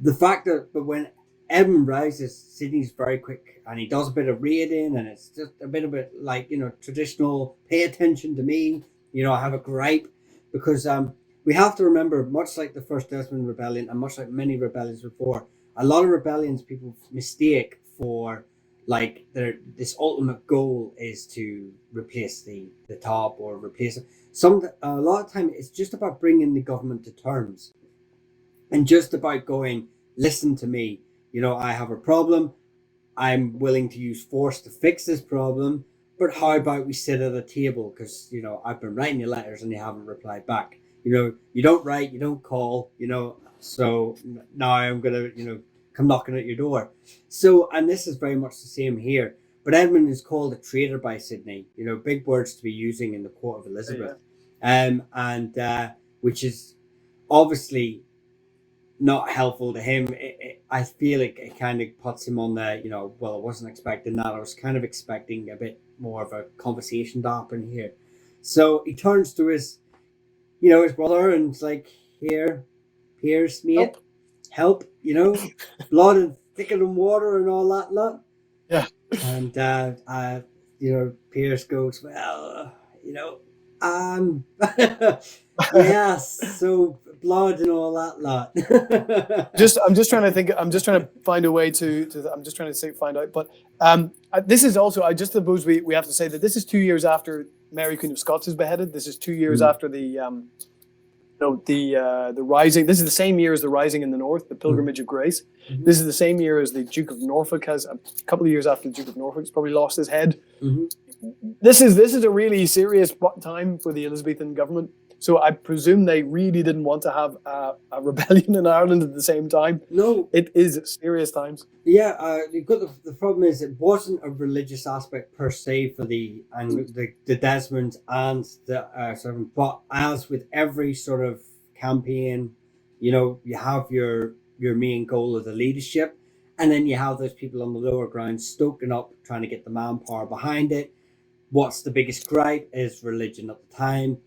The fact that, but when Edmund rises, Sydney's very quick, and he does a bit of raiding, and it's just a bit of it like traditional. Pay attention to me. I have a gripe because we have to remember, much like the first Desmond Rebellion, and much like many rebellions before, a lot of rebellions people mistake for like this ultimate goal is to replace the top or replace it. A lot of time it's just about bringing the government to terms, and just about going, listen to me. I have a problem. I'm willing to use force to fix this problem. But how about we sit at a table? Because I've been writing you letters and you haven't replied back. You don't write, you don't call, so now I'm going to, come knocking at your door. So, and this is very much the same here. But Edmund is called a traitor by Sidney, big words to be using in the court of Elizabeth. Yeah. Which is obviously not helpful to him. I feel it kind of puts him on the, well, I wasn't expecting that. I was kind of expecting a bit more of a conversation to happen here. So he turns to his brother, and it's like, here, Piers, mate, help, blood and thicker than water and all that lot. Yeah. And, Piers goes, well, yes, so blood and all that lot. I'm just trying to think. I'm just trying to find a way to. I'm just trying to find out. But this is also. I just suppose we have to say that this is 2 years after Mary Queen of Scots is beheaded. This is 2 years after the rising. This is the same year as the rising in the north, the Pilgrimage of Grace. Mm-hmm. This is the same year as the Duke of Norfolk has. A couple of years after the Duke of Norfolk's probably lost his head. Mm-hmm. This is a really serious time for the Elizabethan government. So I presume they really didn't want to have a rebellion in Ireland at the same time. No, it is serious times. Yeah, the problem is it wasn't a religious aspect per se for the Desmonds and the but as with every sort of campaign, you have your main goal of the leadership, and then you have those people on the lower ground stoking up, trying to get the manpower behind it. What's the biggest gripe is religion at the time.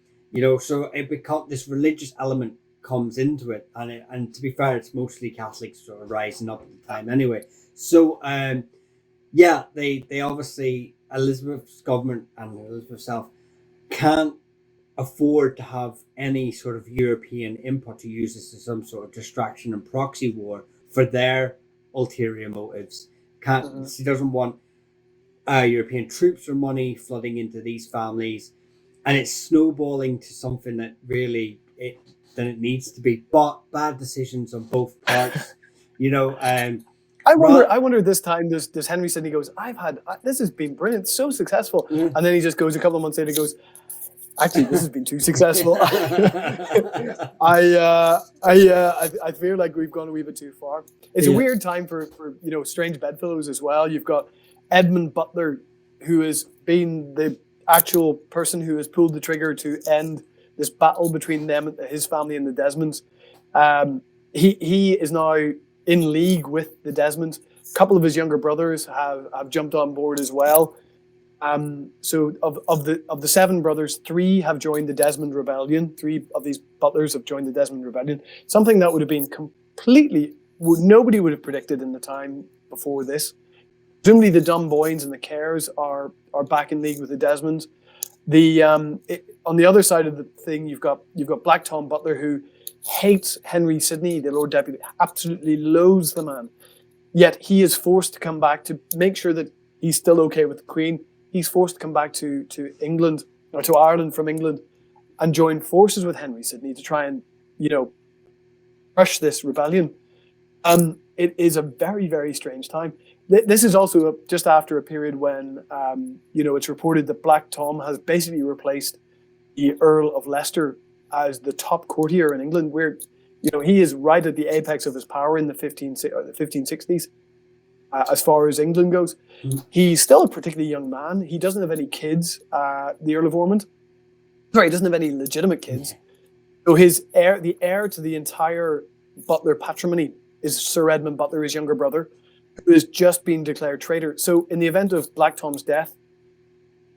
So it becomes this religious element comes into it, and to be fair, it's mostly Catholics sort of rising up at the time anyway. So they obviously, Elizabeth's government and Elizabeth herself can't afford to have any sort of European input to use this as some sort of distraction and proxy war for their ulterior motives. She doesn't want European troops or money flooding into these families. And it's snowballing to something that really it needs to be. But bad decisions on both parts, I wonder this time. Does Henry Sidney goes? This has been brilliant, so successful, and then he just goes a couple of months later. Goes, actually, this has been too successful. I feel like we've gone a wee bit too far. It's a weird time for strange bedfellows as well. You've got Edmund Butler, who has been the actual person who has pulled the trigger to end this battle between them, his family, and the Desmonds. He is now in league with the Desmonds. A couple of his younger brothers have jumped on board as well. So of the seven brothers, 3 have joined the Desmond Rebellion. 3 of these Butlers have joined the Desmond Rebellion. Something that would have been nobody would have predicted in the time before this. Presumably the Dunboynes and the Kerrs are back in league with the Desmonds. On the other side of the thing, you've got Black Tom Butler, who hates Henry Sidney, the Lord Deputy, absolutely loathes the man. Yet he is forced to come back to make sure that he's still okay with the Queen. He's forced to come back to England, or to Ireland from England, and join forces with Henry Sidney to try and crush this rebellion. It is a very, very strange time. This is also just after a period when, it's reported that Black Tom has basically replaced the Earl of Leicester as the top courtier in England, where, he is right at the apex of his power in the 1560s. as far as England goes. Mhm. He's still a particularly young man. He doesn't have any kids, the Earl of Ormond. Sorry, he doesn't have any legitimate kids. So the heir to the entire Butler patrimony is Sir Edmund Butler, his younger brother, who has just been declared traitor. So in the event of Black Tom's death,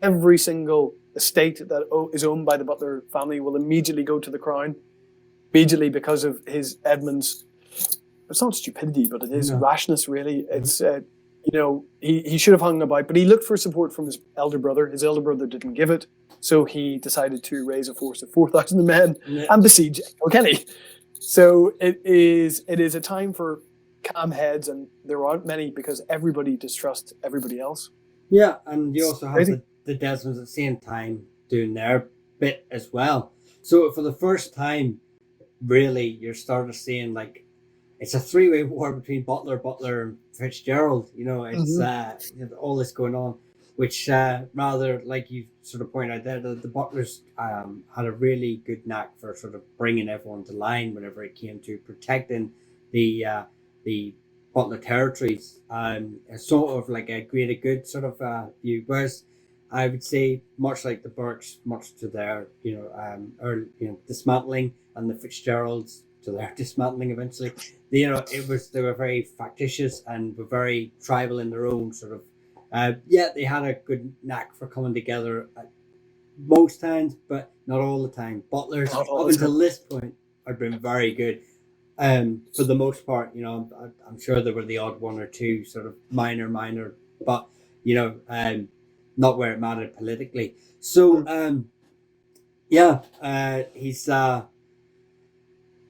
every single estate that is owned by the Butler family will immediately go to the crown, immediately because of Edmund's, it's not stupidity, but it is rashness, really. It's, he should have hung about, but he looked for support from his elder brother. His elder brother didn't give it, so he decided to raise a force of 4,000 men and besiege Kilkenny. So it is a time for calm heads, and there aren't many because everybody distrusts everybody else. Yeah, and you also have the Desmonds at the same time doing their bit as well. So for the first time, really, you're starting to seeing like it's a three-way war between Butler, and Fitzgerald. It's all this going on, which rather like you sort of point out there, the Butlers had a really good knack for sort of bringing everyone to line whenever it came to protecting the Butler territories, sort of like a greater good sort of view. Whereas I would say, much like the Burkes, much to their dismantling, and the Fitzgeralds to their dismantling eventually. They were very factitious and were very tribal in their own sort of. They had a good knack for coming together at most times, but not all the time. Butlers up until this point have been very good. For the most part, I'm sure there were the odd one or two sort of minor, but not where it mattered politically. So he's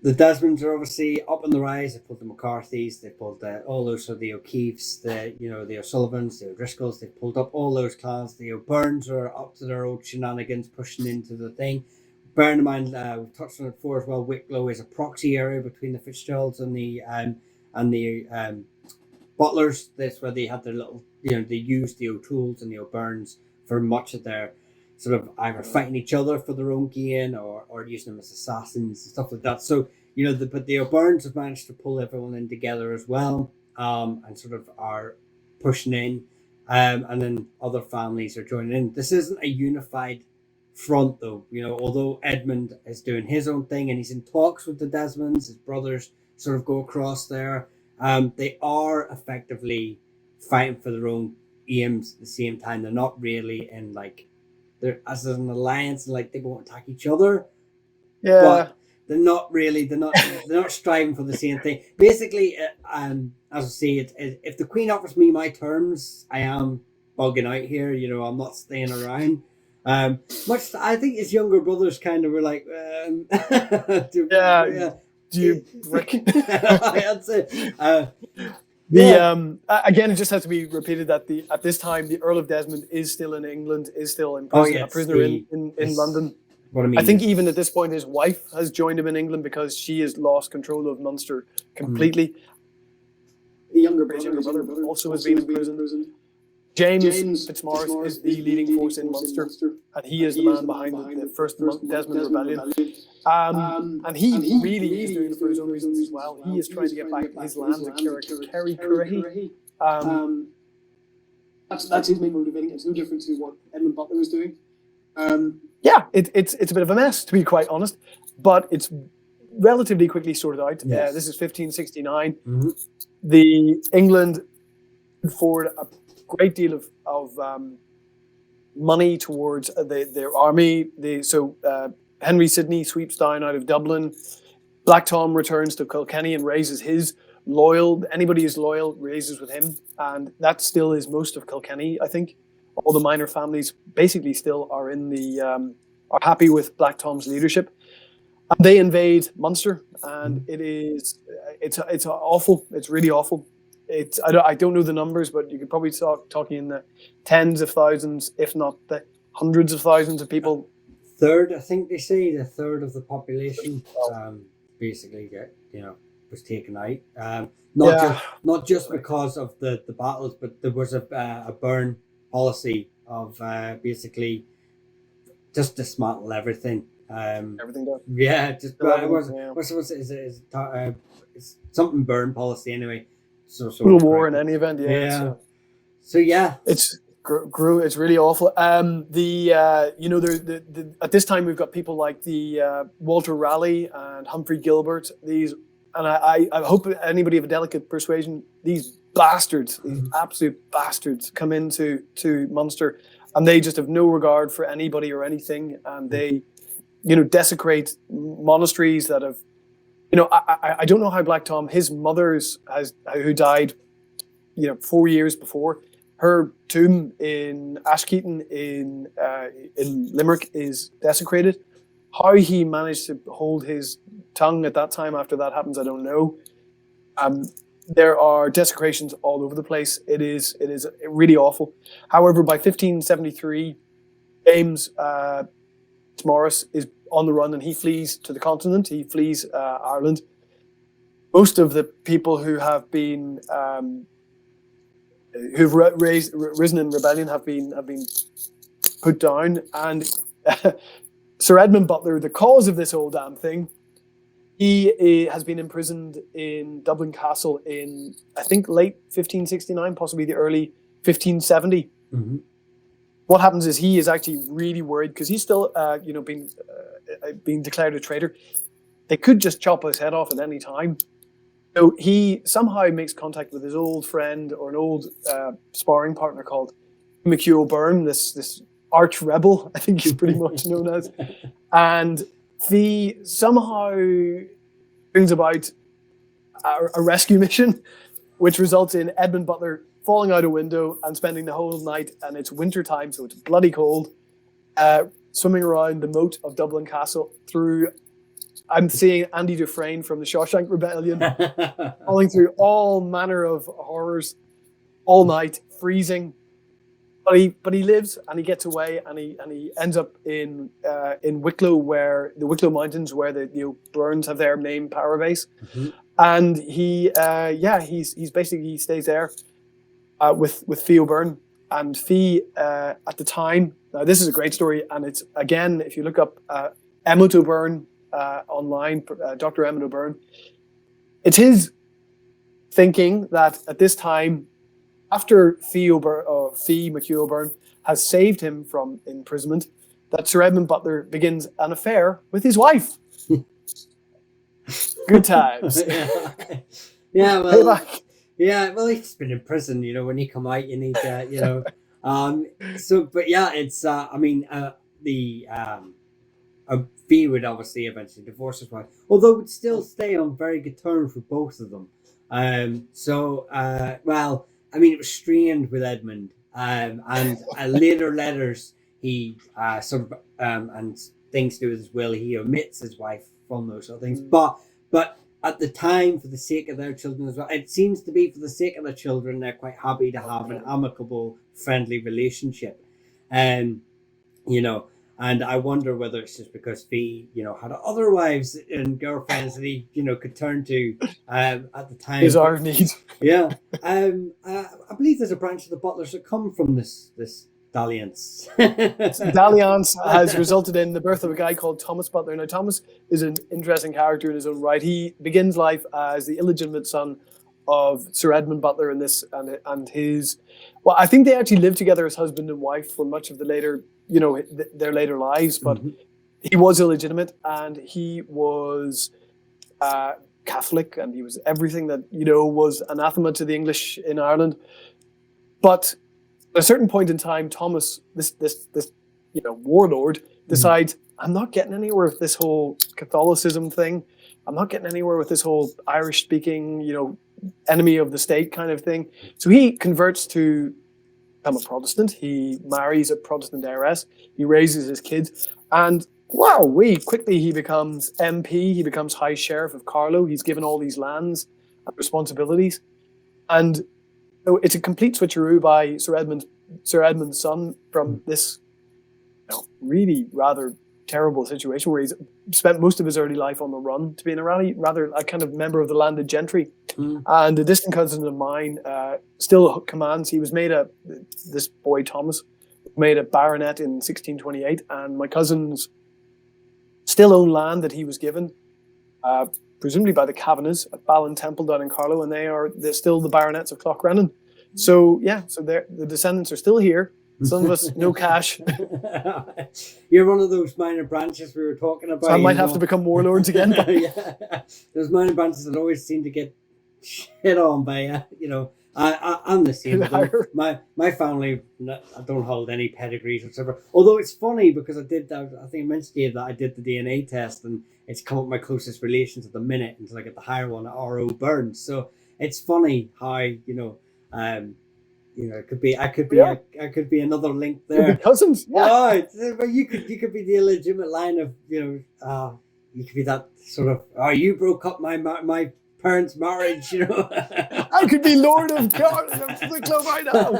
the Desmonds are obviously up on the rise. They pulled the McCarthys, they pulled all those sort of the O'Keefes, the O'Sullivans, the O'Driscolls. They pulled up all those clans. The O'Byrnes are up to their old shenanigans, pushing into the thing. Bearing in mind, we've touched on it before as well. Wicklow is a proxy area between the Fitzgeralds and the Butlers. That's where they had their little, they used the O'Tooles and the O'Byrnes for much of their sort of either fighting each other for their own gain or using them as assassins and stuff like that. So, but the O'Byrnes have managed to pull everyone in together as well, and sort of are pushing in, and then other families are joining in. This isn't a unified front though, although Edmund is doing his own thing and he's in talks with the Desmonds, his brothers sort of go across there. They are effectively fighting for their own aims at the same time. They're not really in they're as an alliance, like they won't attack each other. Yeah. But they're not striving for the same thing. Basically, as I say, if the Queen offers me my terms, I am bugging out here. I'm not staying around. Much I think his younger brothers kind of were like, do you brick? I'd say, again, it just has to be repeated that at this time the Earl of Desmond is still in England, is still in prison, a prisoner in London. What I mean, I think even at this point his wife has joined him in England because she has lost control of Munster completely. The younger brother also has been in prison. James Fitzmaurice is the leading force in Munster, and he is the man behind the first Desmond Rebellion. And he really is doing it for his own reasons as well. He is trying to get back his land to Kerry Currahy. That's his main motivating. It's no different to what Edmund Butler was doing. It's a bit of a mess, to be quite honest, but it's relatively quickly sorted out. Yes. This is 1569. Mm-hmm. The England forward a great deal of money towards their army. Henry Sidney sweeps down out of Dublin. Black Tom returns to Kilkenny and raises his anybody who's loyal raises with him, and that still is most of Kilkenny. I think all the minor families basically still are are happy with Black Tom's leadership. And they invade Munster, and it's awful. It's really awful. I don't know the numbers, but you could probably talking in the tens of thousands, if not the hundreds of thousands of people. I think they say the third of the population basically was taken out. Not just because of the battles, but there was a burn policy of basically just dismantle everything. Everything done. Yeah, just what's it's something burn policy anyway. Total war in any event. Yeah. So yeah, it's really awful. The at this time we've got people like the Walter Raleigh and Humphrey Gilbert. These, and I hope anybody of a delicate persuasion, these bastards, these absolute bastards, come into Munster, and they just have no regard for anybody or anything, and they, desecrate monasteries that have, I don't know how Black Tom, his mother's who died, 4 years before. Her tomb in Ashkeaton in Limerick is desecrated. How he managed to hold his tongue at that time after that happens, I don't know. There are desecrations all over the place. It is really awful. However, by 1573, James Morris is on the run and he flees to the continent. He flees Ireland. Most of the people who have been who've risen in rebellion have been put down, and Sir Edmund Butler, the cause of this whole damn thing, he has been imprisoned in Dublin Castle in, I think, late 1569, possibly the early 1570. Mm-hmm. What happens is he is actually really worried because he's still being declared a traitor. They could just chop his head off at any time. So he somehow makes contact with his old friend or an old sparring partner called McHugh O'Byrne, this arch rebel, I think he's pretty much known as. And he somehow brings about a rescue mission, which results in Edmund Butler falling out a window and spending the whole night, and it's winter time, so it's bloody cold, swimming around the moat of Dublin Castle through... I'm seeing Andy Dufresne from the Shawshank Rebellion falling through all manner of horrors all night, freezing. But he lives and he gets away and he ends up in Wicklow, where the Wicklow Mountains, where the Burns have their main power base, and he stays there with Fee O'Byrne. And Fee at the time, now this is a great story, and it's, again, if you look up Emmett O'Byrne online, Dr. Emmett O'Byrne, it's his thinking that at this time, after Fee McHugh O'Byrne has saved him from imprisonment, that Sir Edmund Butler begins an affair with his wife. Good times. Yeah, well, he's been in prison. When he come out, you need that. But yeah, it's. Fee would obviously eventually divorce his wife, although would still stay on very good terms with both of them. It was strained with Edmund, and later letters he and things to do with his will, he omits his wife from those sort of things. But at the time, for the sake of their children as well, it seems to be for the sake of their children, they're quite happy to have an amicable, friendly relationship, And I wonder whether it's just because Fee, had other wives and girlfriends that he, could turn to at the time. His hour of need. Yeah. I believe there's a branch of the Butlers that come from this dalliance. Dalliance has resulted in the birth of a guy called Thomas Butler. Now, Thomas is an interesting character in his own right. He begins life as the illegitimate son of Sir Edmund Butler and his... Well, I think they actually lived together as husband and wife for much of the later... their later lives, but he was illegitimate and he was Catholic, and he was everything that was anathema to the English in Ireland. But at a certain point in time, Thomas, this warlord, decides, I'm not getting anywhere with this whole Catholicism thing. I'm not getting anywhere with this whole Irish speaking, enemy of the state kind of thing. So he converts to become a Protestant. He marries a Protestant heiress. He raises his kids, and quickly he becomes MP. He becomes High Sheriff of Carlow. He's given all these lands and responsibilities, and it's a complete switcheroo by Sir Edmund's son from this really rather terrible situation where he's spent most of his early life on the run to being rather a kind of member of the landed gentry. And a distant cousin of mine still commands. He was made this boy Thomas made a baronet in 1628, and my cousins still own land that he was given. presumably by the Kavanaghs at Ballin Temple down in Carlow, and they're still the baronets of Clochrennan. So the descendants are still here. Some of us no cash. You're one of those minor branches we were talking about. So I might have to become warlords again. Yeah. Those minor branches that always seem to get shit on by I'm the same. My family, I don't hold any pedigrees whatsoever. Although it's funny because I think I mentioned to you that I did the DNA test and it's come up my closest relations at the minute until I get the higher one, R.O. Burns. So it's funny how it could be. I could be another link there. Could be cousins. Yeah. But you could be the illegitimate line of you could be that sort of you broke up my parents' marriage. I could be Lord of the club right now.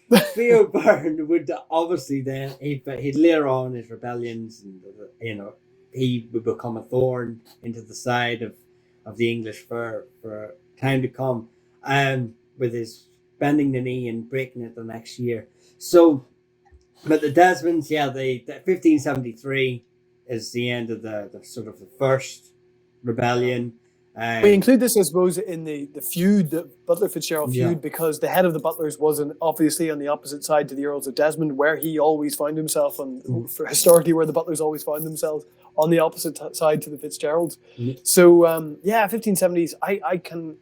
But Theo Byrne would obviously then he'd later on his rebellions and he would become a thorn into the side of the English for time to come. With his bending the knee and breaking it the next year. So, but the Desmonds, the 1573 is the end of the sort of the first rebellion. We include this, I suppose, in the feud, the Butler-Fitzgerald feud, because the head of the Butlers was obviously on the opposite side to the Earls of Desmond, where he always found himself, historically where the Butlers always found themselves, on the opposite side to the Fitzgeralds. So, 1570s, I can...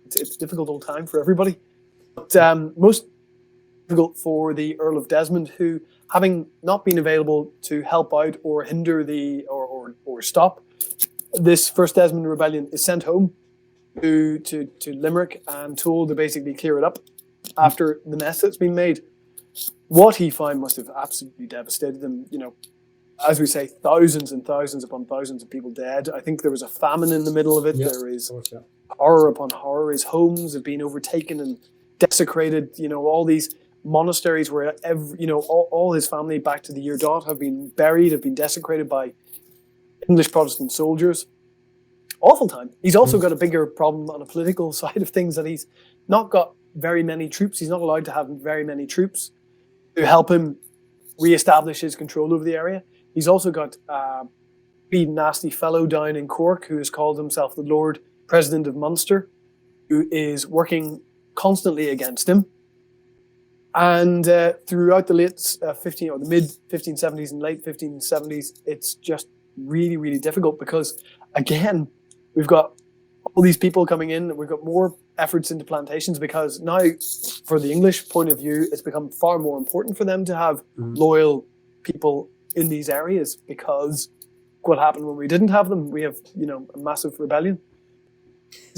it's a difficult old time for everybody. But most difficult for the Earl of Desmond, who, having not been available to help out or hinder or stop this first Desmond rebellion, is sent home to Limerick and told to basically clear it up after the mess that's been made. What he found must have absolutely devastated him. As we say, thousands and thousands upon thousands of people dead. I think there was a famine in the middle of it. Yeah, there is horror upon horror. His homes have been overtaken and desecrated. All these monasteries where all his family back to the year dot have been buried, have been desecrated by English Protestant soldiers. Awful time. He's also got a bigger problem on a political side of things, that he's not got very many troops. He's not allowed to have very many troops to help him re-establish his control over the area. He's also got a pretty nasty fellow down in Cork who has called himself the Lord President of Munster, who is working constantly against him. And throughout the the mid 1570s and late 1570s, it's just really, really difficult because, again, we've got all these people coming in. We've got more efforts into plantations because now, for the English point of view, it's become far more important for them to have loyal people in these areas, because what happened when we didn't have them? We have, a massive rebellion.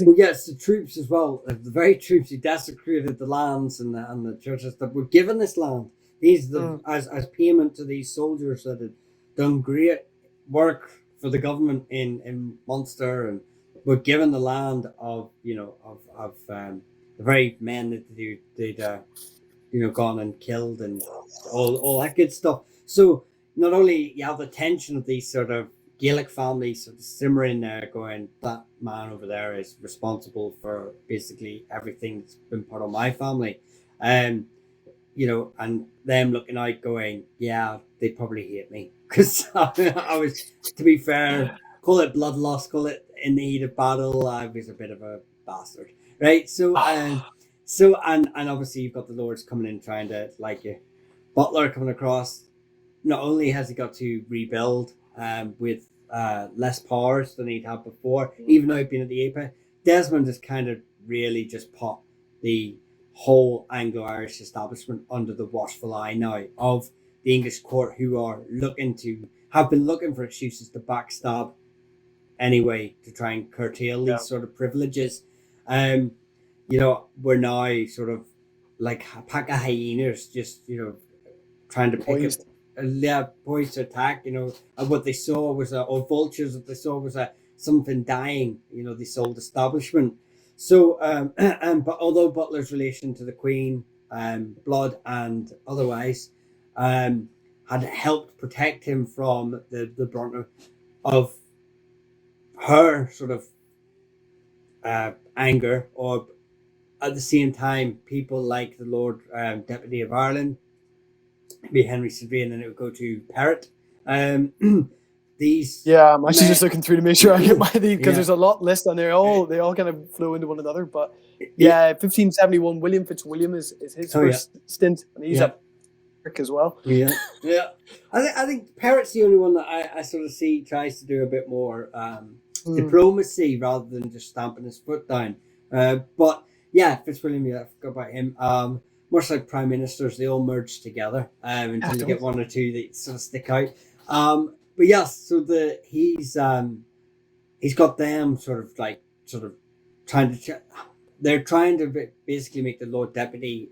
Well, yes, the troops as well. The very troops who desecrated the lands and the churches that were given this land. These as payment to these soldiers that had done great work for the government in Munster and were given the land of the very men that they'd gone and killed and all that good stuff. So not only you have the tension of these sort of Gaelic families sort of simmering there, going, that man over there is responsible for basically everything that's been part of my family, and them looking out, going, yeah, they probably hate me because I was, to be fair, call it bloodlust, call it in the heat of battle, I was a bit of a bastard, right? So and obviously you've got the lords coming in trying to like you. Butler coming across. Not only has he got to rebuild with less powers than he'd had before, even though he'd been at the apex, Desmond has kind of really just put the whole Anglo-Irish establishment under the watchful eye now of the English court, who have been looking for excuses to backstab anyway to try and curtail these sort of privileges. We're now sort of like a pack of hyenas, just trying to pick up, poised to attack. And what they saw was or vultures. What they saw was something dying. This old establishment. So, but although Butler's relation to the Queen, blood and otherwise, had helped protect him from the brunt of her sort of anger, or at the same time, people like the Lord Deputy of Ireland, be Henry Sylvain, and it would go to Perrott. these. Yeah, I'm actually just looking through to make sure I get my because there's a lot listed on there. Yeah. They all kind of flow into one another. But yeah, 1571, William Fitzwilliam is his first stint, and he's a prick as well. Yeah. I think Perrett's the only one that I sort of see tries to do a bit more diplomacy rather than just stamping his foot down. But yeah, Fitzwilliam, I forgot about him. Much like prime ministers, they all merge together until you get one or two that sort of stick out. But yes, so he's got them sort of trying to. They're trying to basically make the Lord Deputy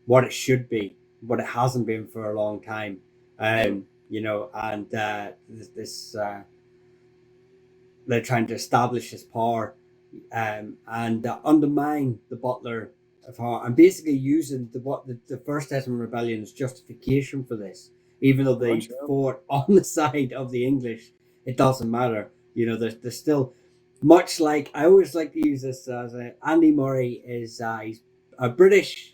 what it should be, what it hasn't been for a long time. You know, and this they're trying to establish his power and undermine the Butler of Heart, and basically using the First Desmond Rebellion as justification for this. Even though they fought on the side of the English, it doesn't matter. You know, there's still much like I always like to use this as Andy Murray is he's a British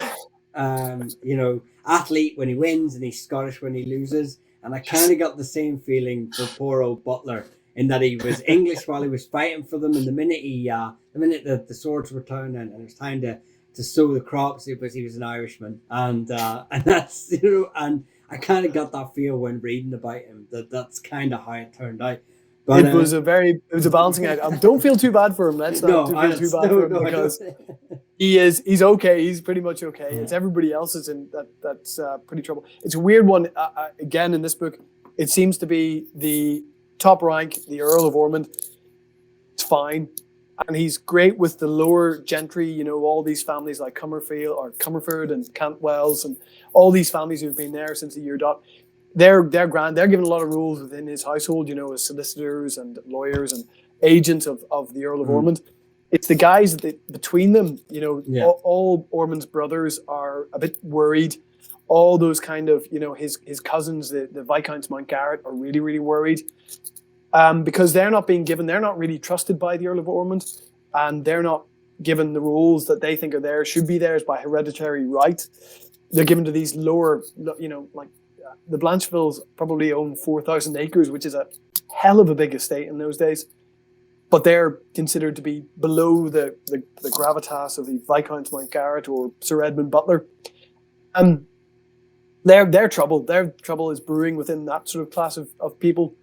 you know, athlete when he wins and he's Scottish when he loses, and I kind of got the same feeling for poor old Butler in that he was English while he was fighting for them, and the minute the swords were turned and it was time to sow the crops, he was an Irishman, and that's, you know, and I kind of got that feel when reading about him that's kind of how it turned out. But it was a balancing act. Don't feel too bad for him. Let's not feel too bad for him because he's okay. He's pretty much okay. Yeah. It's everybody else is in that's pretty trouble. It's a weird one. Again, in this book, it seems to be the top rank, the Earl of Ormond. It's fine, and he's great with the lower gentry. You know, all these families like Comerford and Cantwells and all these families who've been there since the year dot. They're grand. They're given a lot of rules within his household, you know, as solicitors and lawyers and agents of the Earl of Ormond. It's the guys that between them, you know, all Ormond's brothers are a bit worried. All those kind of, you know, his cousins, the Viscounts Mountgarrett, are really, really worried because they're not really trusted by the Earl of Ormond, and they're not given the rules that they think should be theirs by hereditary right. They're given to these lower, you know, like the Blanchevilles probably own 4,000 acres, which is a hell of a big estate in those days. But they're considered to be below the gravitas of the Viscounts Mountgarrett or Sir Edmund Butler. Their trouble is brewing within that sort of class of people,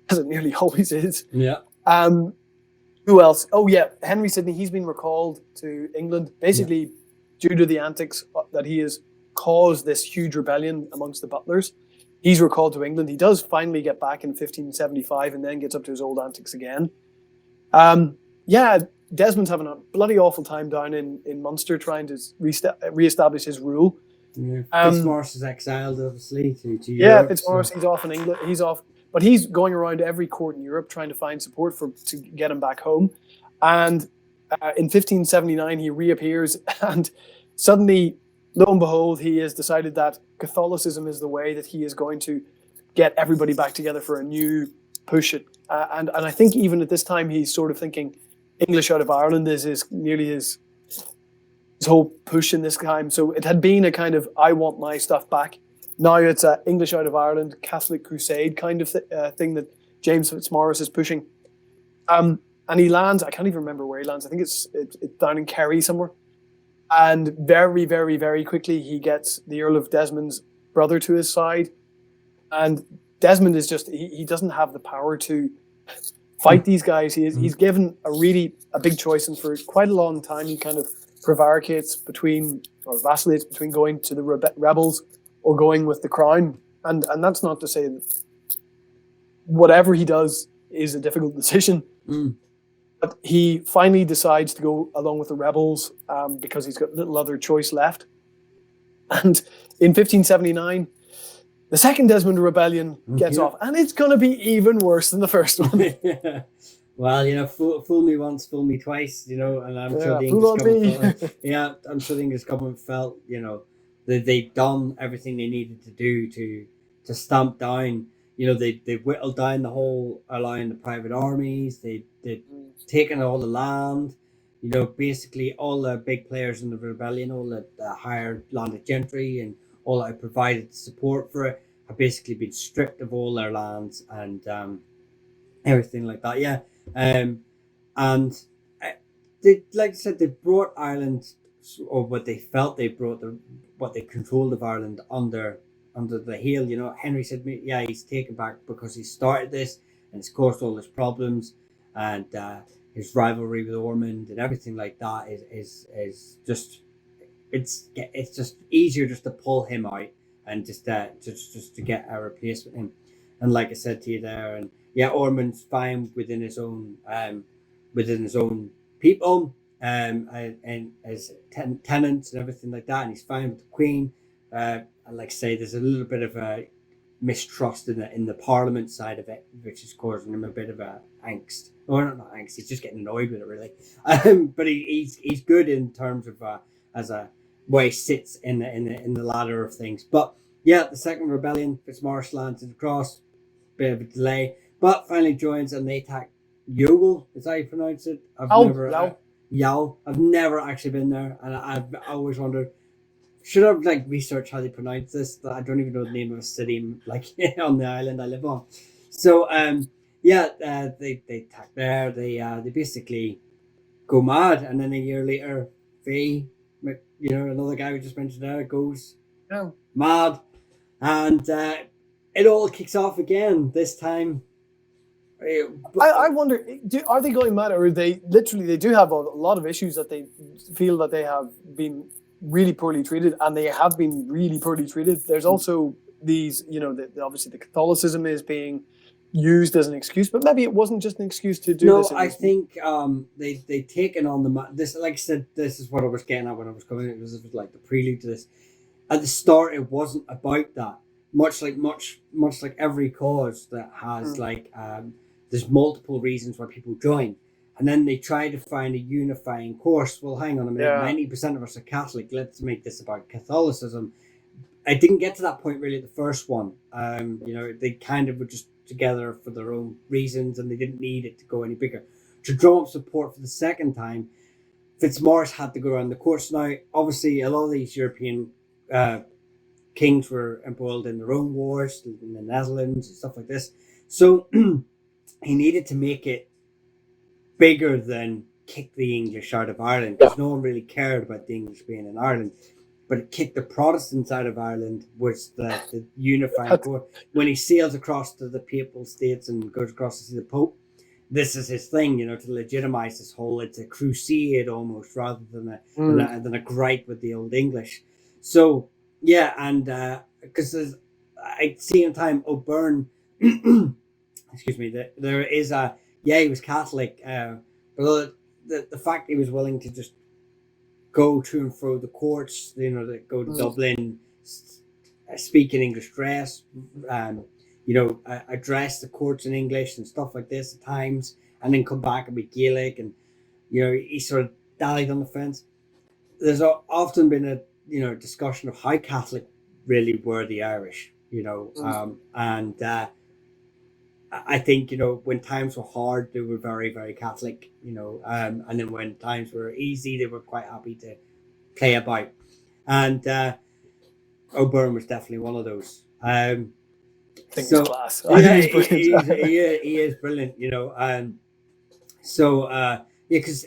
as it nearly always is. Yeah. Who else? Oh yeah, Henry Sidney. He's been recalled to England basically due to the antics that he has caused this huge rebellion amongst the Butlers. He's recalled to England. He does finally get back in 1575 and then gets up to his old antics again. Desmond's having a bloody awful time down in Munster trying to re-establish his rule. Yeah. Fitzmaurice is exiled, obviously, to Europe. Yeah, Fitzmaurice, he's off in England. He's off, but he's going around to every court in Europe trying to find support to get him back home. And in 1579, he reappears, and suddenly, lo and behold, he has decided that Catholicism is the way that he is going to get everybody back together for a new push. And I think even at this time, he's sort of thinking English out of Ireland is his whole push in this time. So it had been a kind of, I want my stuff back. Now it's a English out of Ireland, Catholic crusade kind of thing that James Fitzmaurice is pushing. And he lands, I can't even remember where he lands. I think it's down in Kerry somewhere. And very, very, very quickly, he gets the Earl of Desmond's brother to his side. And Desmond is just, he doesn't have the power to fight these guys. He's given a big choice. And for quite a long time, he kind of prevaricates vacillates between going to the rebels or going with the crown. And that's not to say that whatever he does is a difficult decision. But he finally decides to go along with the rebels because he's got little other choice left. And in 1579, the second Desmond Rebellion gets off, and it's going to be even worse than the first one. Well, you know, fool me once, fool me twice, you know, and I'm sure the English government felt, you know, that they'd done everything they needed to do to stamp down. You know, they whittled down the whole, allowing the private armies. They'd taken all the land. You know, basically all the big players in the rebellion, all the higher landed gentry and all that provided support for it, have basically been stripped of all their lands. And everything like that. Yeah, and they, like I said, they brought Ireland, or what they felt they brought what they controlled of Ireland under the heel. You know, Henry said, yeah, he's taken back because he started this and it's caused all his problems, and his rivalry with Ormond and everything like that is just it's just easier just to pull him out and just to get a replacement him. And like I said to you there, and yeah, Ormond's fine within his own people, and his tenants and everything like that, and he's fine with the Queen. And like I say, there's a little bit of a mistrust in the Parliament side of it, which is causing him a bit of a angst. Or not angst, he's just getting annoyed with it really. But he's good in terms of as a where he sits in the ladder of things. But yeah, the second rebellion, Fitzmaurice lands across, bit of a delay, but finally joins and they attack Youghal, is how you pronounce it? Youghal. I've never actually been there, and I've always wondered, should I like research how they pronounce this? I don't even know the name of a city like on the island I live on. So they attack there. They basically go mad, and then a year later, Faye, another guy we just mentioned there, goes mad, and it all kicks off again. This time, I wonder, are they going mad, or they do have a lot of issues that they feel that they have been really poorly treated, and they have been really poorly treated. There's also these, obviously the Catholicism is being used as an excuse, but maybe it wasn't just an excuse to do this. No, I think they've taken on this. Like I said, this is what I was getting at when I was coming. It was like the prelude to this. At the start, it wasn't about that. Much like every cause that has there's multiple reasons why people join, and then they try to find a unifying course. Well, hang on a minute, 90% of us are Catholic. Let's make this about Catholicism. I didn't get to that point really at the first one. They kind of were just together for their own reasons, and they didn't need it to go any bigger. To draw up support for the second time, Fitzmaurice had to go around the courts. Now, obviously, a lot of these European kings were embroiled in their own wars in the Netherlands and stuff like this. So he needed to make it bigger than kick the English out of Ireland, because no one really cared about the English being in Ireland. But it kicked the Protestants out of Ireland was the unifying core. When he sails across to the Papal States and goes across to see the Pope, this is his thing, to legitimize this whole. It's a crusade almost, rather than a gripe with the Old English. So yeah, and because I see in time O'Byrne, excuse me, there is he was Catholic, but the fact he was willing to just go to and fro the courts, that go to Dublin, speak in English dress, address the courts in English and stuff like this at times, and then come back and be Gaelic, and he sort of dallied on the fence. There's often been a discussion of how Catholic really were the Irish, and I think when times were hard, they were very, very Catholic, and then when times were easy, they were quite happy to play about. And O'Byrne was definitely one of those. I think he's class. He is brilliant, because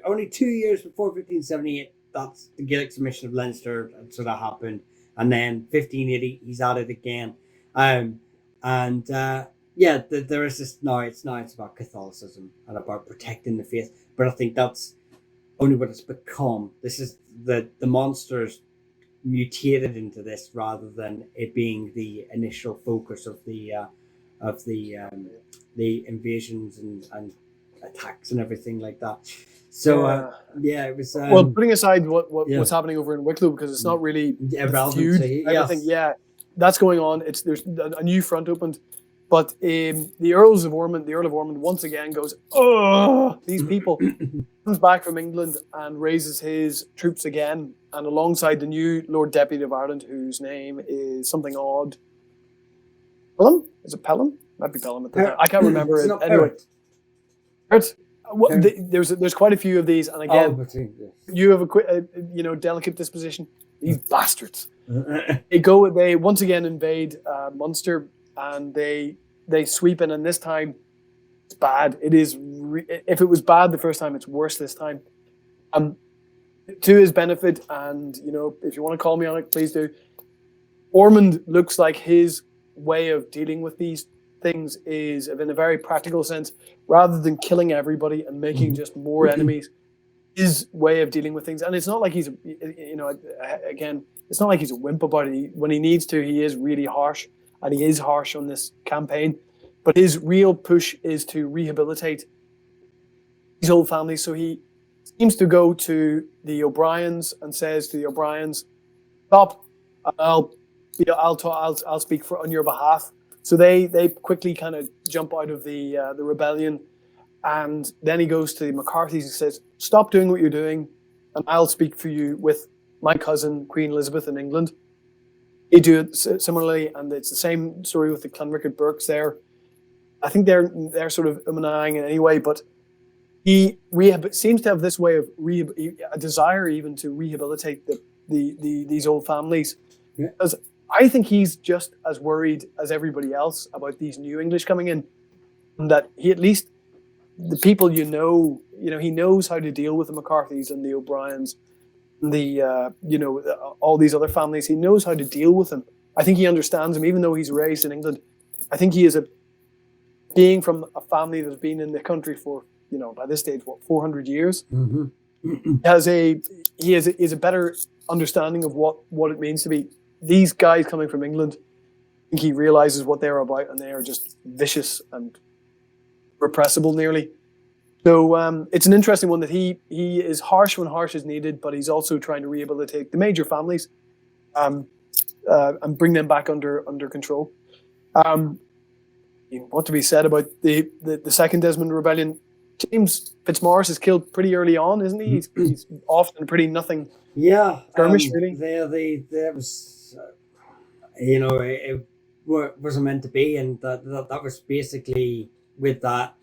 only 2 years before 1578, that's the Gaelic submission of Leinster, and so that happened, and then 1580, he's at it again, there is this now. It's about Catholicism and about protecting the faith, but I think that's only what it's become. This is the monsters mutated into this rather than it being the initial focus of the invasions and attacks and everything like that. So it was. Putting aside what's happening over in Wicklow, because it's not really Feud, everything. Yeah, that's going on. There's a new front opened, but the Earl of Ormond once again goes, oh, these people. Comes back from England and raises his troops again, and alongside the new Lord Deputy of Ireland, whose name is something odd. Pelham? Is it Pelham? Might be Pelham at the time. I can't remember it. Anyway, there's quite a few of these, and again, you have a delicate disposition. These bastards. They once again invade Munster, and they sweep in, and this time It's bad. It is. If it was bad the first time, it's worse this time. To his benefit, and if you want to call me on it, please do. Ormond looks like his way of dealing with these things is, in a very practical sense, rather than killing everybody and making just more enemies, his way of dealing with things. And it's not like he's, again, it's not like he's a wimp about it. When he needs to, he is really harsh, and he is harsh on this campaign. But his real push is to rehabilitate these old families. So he seems to go to the O'Briens and says to the O'Briens, "Stop! I'll speak on your behalf." So they quickly kind of jump out of the rebellion, and then he goes to the McCarthys and says, "Stop doing what you're doing, and I'll speak for you with my cousin Queen Elizabeth in England." They do it similarly, and it's the same story with the Clanrickard Burkes there. I think they're sort of and anyway, but he seems to have this way of a desire even to rehabilitate these old families. Yeah. Because I think he's just as worried as everybody else about these new English coming in, and that he, at least the people he knows how to deal with the McCarthys and the O'Briens, and all these other families. He knows how to deal with them. I think he understands them, even though he's raised in England. I think he is being from a family that's been in the country for, by this stage, 400 years. Mm-hmm. He has a better understanding of what it means to be these guys coming from England. I think he realizes what they're about, and they are just vicious and repressible nearly. So it's an interesting one that he is harsh when harsh is needed, but he's also trying to rehabilitate the major families and bring them back under control. What to be said about the second Desmond rebellion? James Fitzmaurice is killed pretty early on, isn't he? He's often pretty nothing. Yeah, skirmish really. There was, it wasn't meant to be, and that was basically, with that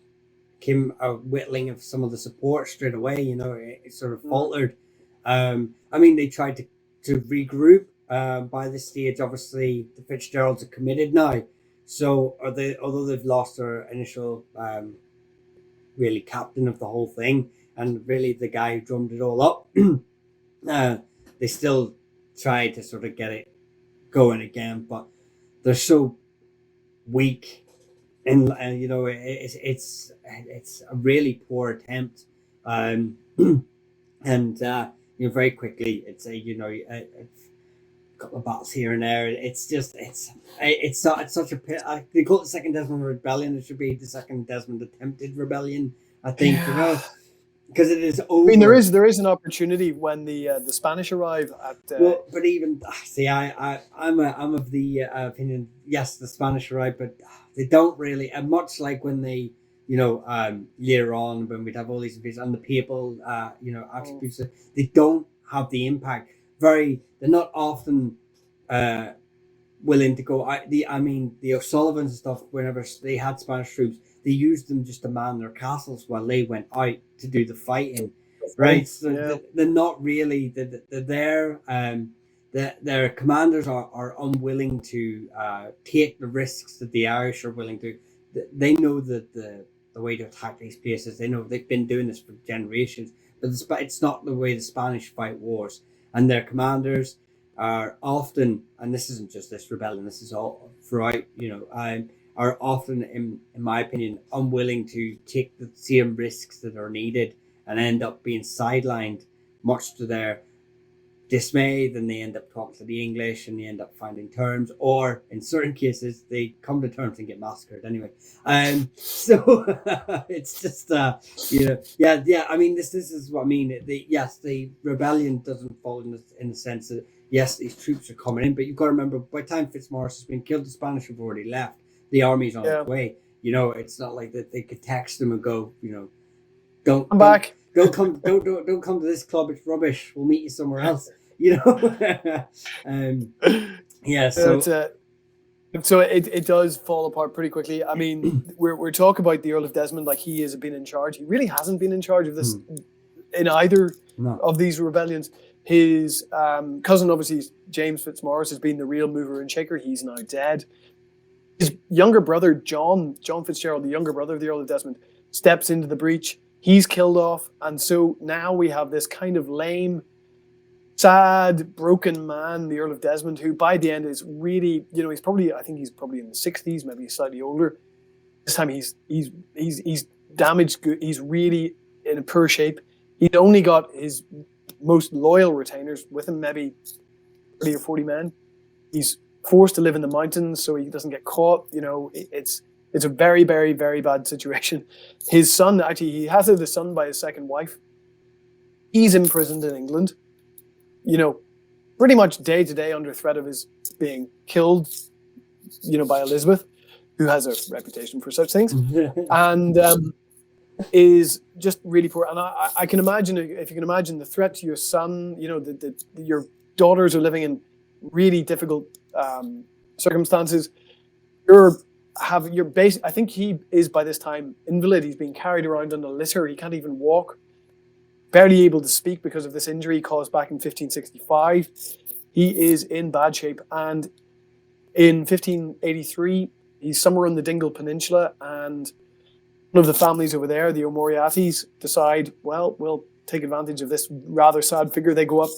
came a whittling of some of the support straight away. It sort of faltered. They tried to regroup. By this stage, obviously the Fitzgeralds are committed now. So although they've lost their initial really captain of the whole thing, and really the guy who drummed it all up, they still try to sort of get it going again, but they're so weak, and it's a really poor attempt, and very quickly it's a couple of battles here and there. It's such a pit. They call it the second Desmond rebellion. It should be the second Desmond attempted rebellion, I think. Yeah. Because it is over. I mean, there is an opportunity when the Spanish arrive at. But even see, I'm of the opinion. Yes, the Spanish arrive, but they don't really. And much like when they, later on when we'd have all these invasions and the papal, attributes, they don't have the impact. They're not often willing to go. The O'Sullivans and stuff, whenever they had Spanish troops, they used them just to man their castles while they went out to do the fighting, right? So they're not really. They're there. Their commanders are unwilling to take the risks that the Irish are willing to. They know that the way to attack these places. They know they've been doing this for generations, but it's not the way the Spanish fight wars. And their commanders are often, and this isn't just this rebellion, this is all throughout, are often, in my opinion, unwilling to take the same risks that are needed, and end up being sidelined, much to their dismay. Then they end up talking to the English, and they end up finding terms, or in certain cases they come to terms and get massacred anyway. So it's just this is what I mean. The rebellion doesn't fall in the sense that yes, these troops are coming in, but you've got to remember, by the time Fitzmaurice has been killed, the Spanish have already left. The army's on its way. It's not like that they could text them and go, don't come back. Don't come to this club. It's rubbish. We'll meet you somewhere else. So it does fall apart pretty quickly. I mean, we're talking about the Earl of Desmond like he has been in charge. He really hasn't been in charge of this in either of these rebellions. His cousin, obviously, James Fitzmaurice, has been the real mover and shaker. He's now dead. His younger brother, John Fitzgerald, the younger brother of the Earl of Desmond, steps into the breach. He's killed off. And so now we have this kind of lame, sad, broken man, the Earl of Desmond, who by the end is really, he's probably in the 60s, maybe slightly older. This time he's damaged. He's really in a poor shape. He'd only got his most loyal retainers with him, maybe 30 or 40 men. He's forced to live in the mountains so he doesn't get caught. It's a very, very, very bad situation. His son, actually, he has a son by his second wife. He's imprisoned in England, pretty much day to day under threat of his being killed, by Elizabeth, who has a reputation for such things, and is just really poor. And I can imagine, if you can imagine the threat to your son, your daughters are living in really difficult circumstances. I think he is by this time invalid. He's being carried around on a litter. He can't even walk. Barely able to speak because of this injury caused back in 1565. He is in bad shape. And in 1583, he's somewhere on the Dingle Peninsula, and one of the families over there, the O'Moriartys, decide, well, we'll take advantage of this rather sad figure. They go up,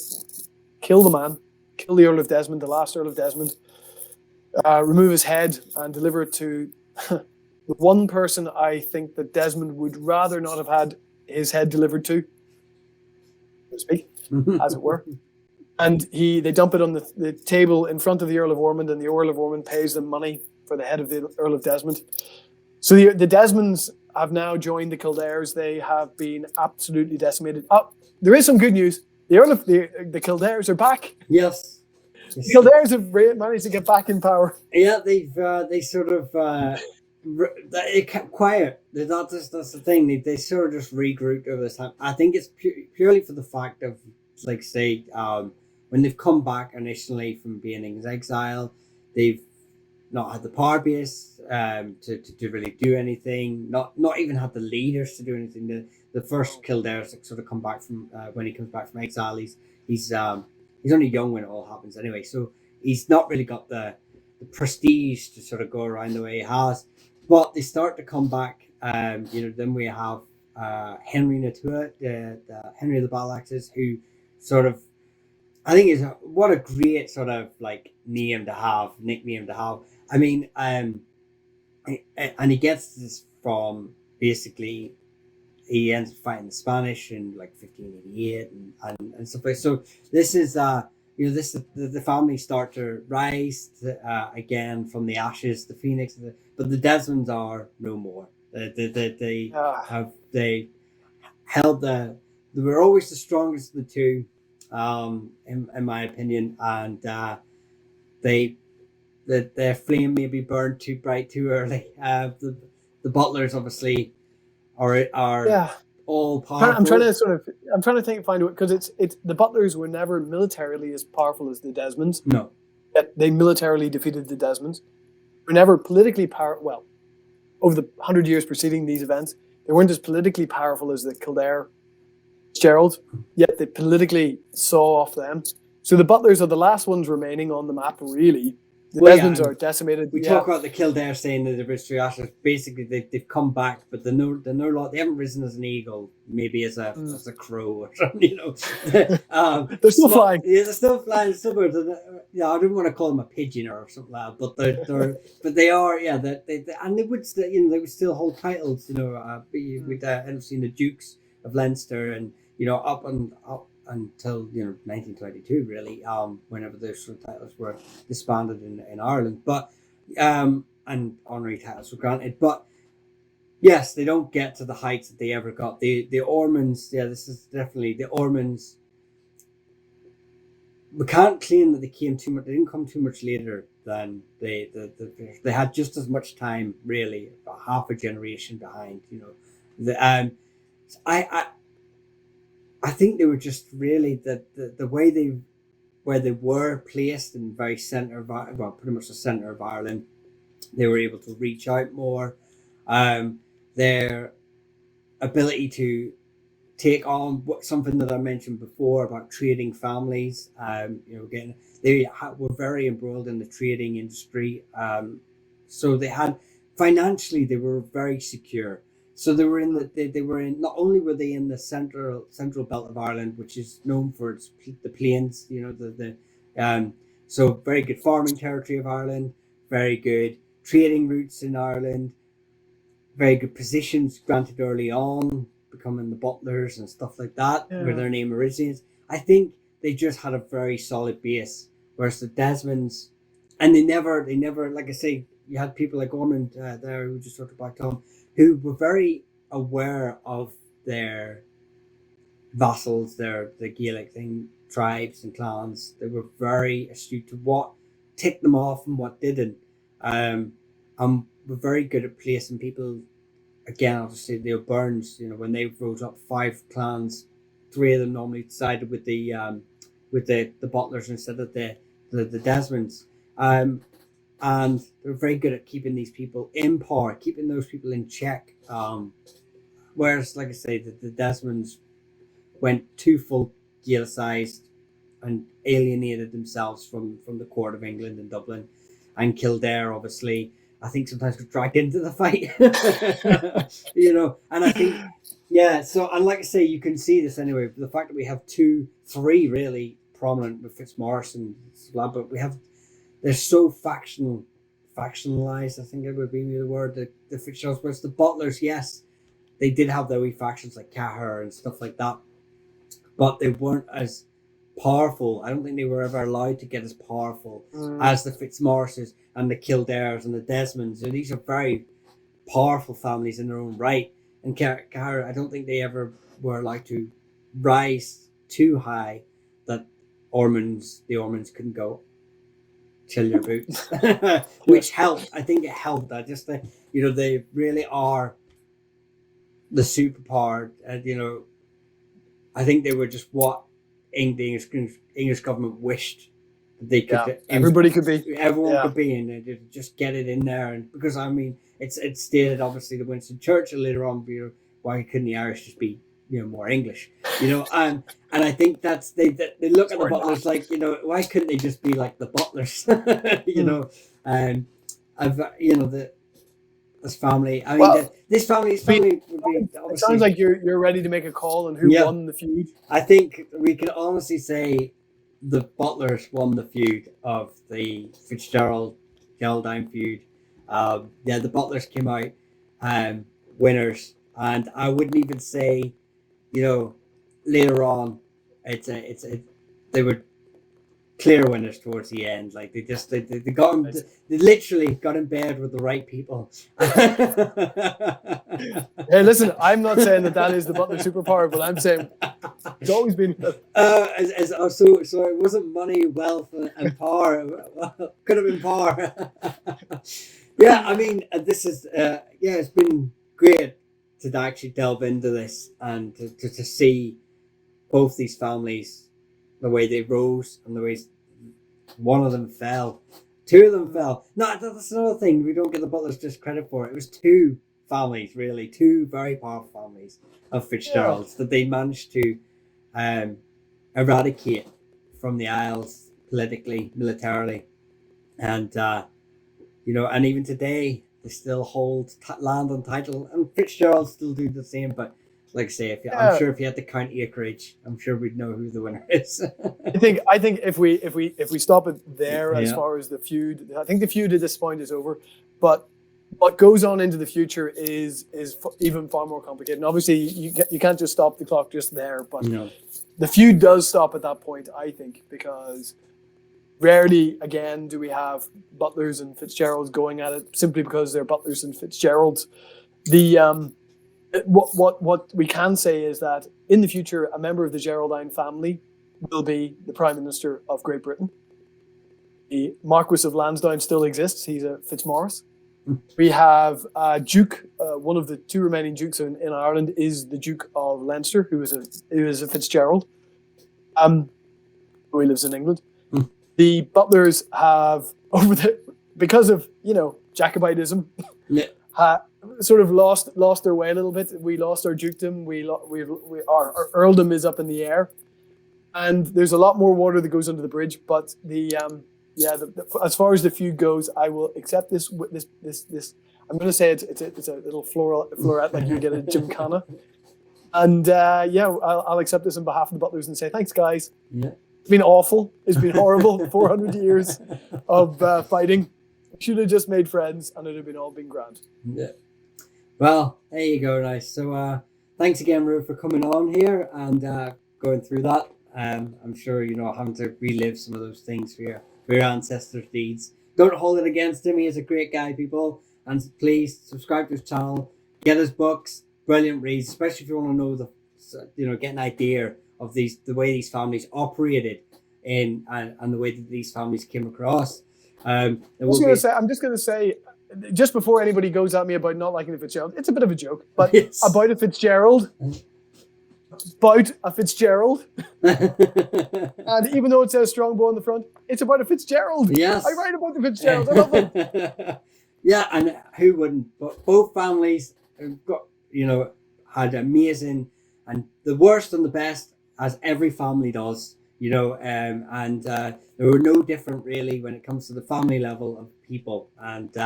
kill the man, kill the Earl of Desmond, the last Earl of Desmond, remove his head and deliver it to the one person I think that Desmond would rather not have had his head delivered to, so to speak, as it were. And they dump it on the table in front of the Earl of Ormond, and the Earl of Ormond pays them money for the head of the Earl of Desmond. So the Desmonds have now joined the Kildares. They have been absolutely decimated. Oh, there is some good news. The Kildares are back. Yes. The Kildares have managed to get back in power. Yeah, they sort of it kept quiet. That's the thing. They sort of just regrouped over this time. I think it's purely for the fact of, like, say, when they've come back initially from being in exile, they've not had the power base to really do anything. Not even had the leaders to do anything. The first Kildare's sort of come back from when he comes back from exile. He's only young when it all happens anyway, so he's not really got the prestige to sort of go around the way he has. But they start to come back. Then we have Henry Natua, the Henry of the Battle Axes, who sort of, I think, what a great sort of like nickname to have. I mean, and he gets this from basically, he ends up fighting the Spanish in like 1588 and stuff like that. So this is the family start to rise again from the ashes, the phoenix, but the Desmonds are no more. They were always the strongest of the two, in my opinion, and their flame maybe burned too bright too early. The Butlers obviously are all powerful. I'm trying to find out, because it's the Butlers were never militarily as powerful as the Desmonds. No, yet they militarily defeated the Desmonds. Were never politically powerful. Well, over the 100 years preceding these events, they weren't as politically powerful as the Kildare Fitzgerald, yet they politically saw off them. So the Butlers are the last ones remaining on the map, really. The Desmonds are decimated. We talk about the Kildare saying that the British ashes. Basically, they've come back, but they haven't risen as an eagle, maybe as a crow or something. They're still flying. Yeah, they're still flying somewhere. Yeah, I didn't want to call them a pigeon or something like that, but they are. Yeah, they would still, they would still hold titles. We'd end up seeing the Dukes of Leinster, and up until 1922, really, whenever those sort of titles were disbanded in Ireland, but and honorary titles were granted. But yes, they don't get to the heights that they ever got. The Ormonds, this is definitely the Ormonds. We can't claim that they came too much. They didn't come too much later than they had just as much time, really, about half a generation behind. I think they were just really the way where they were placed in the very centre of, pretty much the centre of Ireland. They were able to reach out more. Their ability to take on something that I mentioned before about trading families. They were very embroiled in the trading industry. So they had financially they were very secure. So they were in they were in, not only were they in the central belt of Ireland, which is known for the plains, so very good farming territory of Ireland, very good trading routes in Ireland, very good positions granted early on, becoming the butlers and stuff like that, where their name originates. I think they just had a very solid base, whereas the Desmonds, and they never, like I say, you had people like Ormond there who just talked about Tom, who were very aware of their vassals, the Gaelic thing, tribes and clans. They were very astute to what ticked them off and what didn't. And were very good at placing people. Again, obviously the O'Byrnes, when they wrote up 5 clans, 3 of them normally sided with the Butlers instead of the Desmonds. And they're very good at keeping these people in power, keeping those people in check. Whereas, like I say, the Desmonds went too full Gaelicized and alienated themselves from the court of England in Dublin. And Kildare, obviously, I think sometimes got dragged into the fight. And I think, and like I say, you can see this anyway, the fact that we have 3 really prominent with Fitzmaurice and but they're so factionalized, I think it would be the word, the Fitzgeralds, whereas the Butlers, yes, they did have their wee factions like Cahir and stuff like that, but they weren't as powerful. I don't think they were ever allowed to get as powerful as the Fitzmaurices and the Kildares and the Desmonds. And these are very powerful families in their own right. And Cahir, I don't think they ever were allowed to rise too high that the Ormonds couldn't go. Chill your boots, which helped. I think it helped. I just think, they really are the superpower. I think they were just what the English government wished that they could. Everybody could be. Everyone could be, and just get it in there. And because it's stated obviously that Winston Churchill later on, why couldn't the Irish just be more English, and I think that's they look at the Butlers like, why couldn't they just be like the Butlers, this family. This family would be. It sounds like you're ready to make a call on who won the feud. I think we can honestly say the Butlers won the feud of the Fitzgerald Geraldine feud. The Butlers came out winners, and I wouldn't even say, later on, they were clear winners towards the end. Like they literally got in bed with the right people. Hey, listen, I'm not saying that is the Butler superpower, but I'm saying it's always been. So it wasn't money, wealth, and power. Could have been power. This is it's been great to actually delve into this and to see both these families, the way they rose and the way one of them fell. 2 of them fell. No, that's another thing. We don't give the Butlers just credit for it. It was 2 families, really. 2 very powerful families of Fitzgeralds that they managed to eradicate from the Isles politically, militarily. And, and even today, they still hold land and title. And Fitzgeralds still do the same, but like I say, I'm sure if you had to count acreage, I'm sure we'd know who the winner is. I think if we stop it there as far as the feud, I think the feud at this point is over. But what goes on into the future is even far more complicated. And obviously, you can't just stop the clock just there. But the feud does stop at that point, I think, because rarely again do we have Butlers and Fitzgeralds going at it simply because they're Butlers and Fitzgeralds. What we can say is that in the future, a member of the Geraldine family will be the Prime Minister of Great Britain. The Marquis of Lansdowne still exists. He's a Fitzmaurice. We have Duke. One of the 2 remaining dukes in Ireland is the Duke of Leinster, who is a Fitzgerald. Who lives in England. The Butlers have because of Jacobitism. Sort of lost their way a little bit. We lost our dukedom. Our earldom is up in the air, and there's a lot more water that goes under the bridge. But the as far as the feud goes, I will accept this. This. I'm going to say it's a little floret like you get at Gymkhana, and I'll accept this on behalf of the Butlers and say thanks, guys. Yeah. It's been awful. It's been horrible. 400 years of fighting. Should have just made friends, and it'd have all been grand. Yeah. Well, there you go, nice. So thanks again, Ruadh, for coming on here and going through that. I'm sure having to relive some of those things for your ancestors' deeds. Don't hold it against him. He is a great guy, people. And please subscribe to his channel, get his books, brilliant reads, especially if you want to know get an idea of the way these families operated and the way that these families came across. I'm just going to say, just before anybody goes at me about not liking the Fitzgerald, it's a bit of a joke, but about a Fitzgerald. About a Fitzgerald. And even though it says Strongbow on the front, it's about a Fitzgerald. Yes. I write about the Fitzgerald. I love it. Yeah, and who wouldn't? But both families got, had amazing, and the worst and the best, as every family does, and they were no different really when it comes to the family level of people. And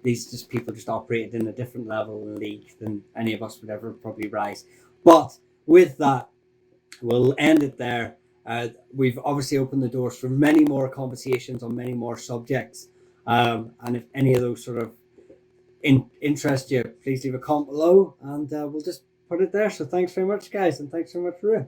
these people just operated in a different level and league than any of us would ever probably rise. But with that, we'll end it there. We've obviously opened the doors for many more conversations on many more subjects. And if any of those sort of interest you, please leave a comment below and we'll just put it there. So thanks very much, guys, and thanks very much, Ruadh.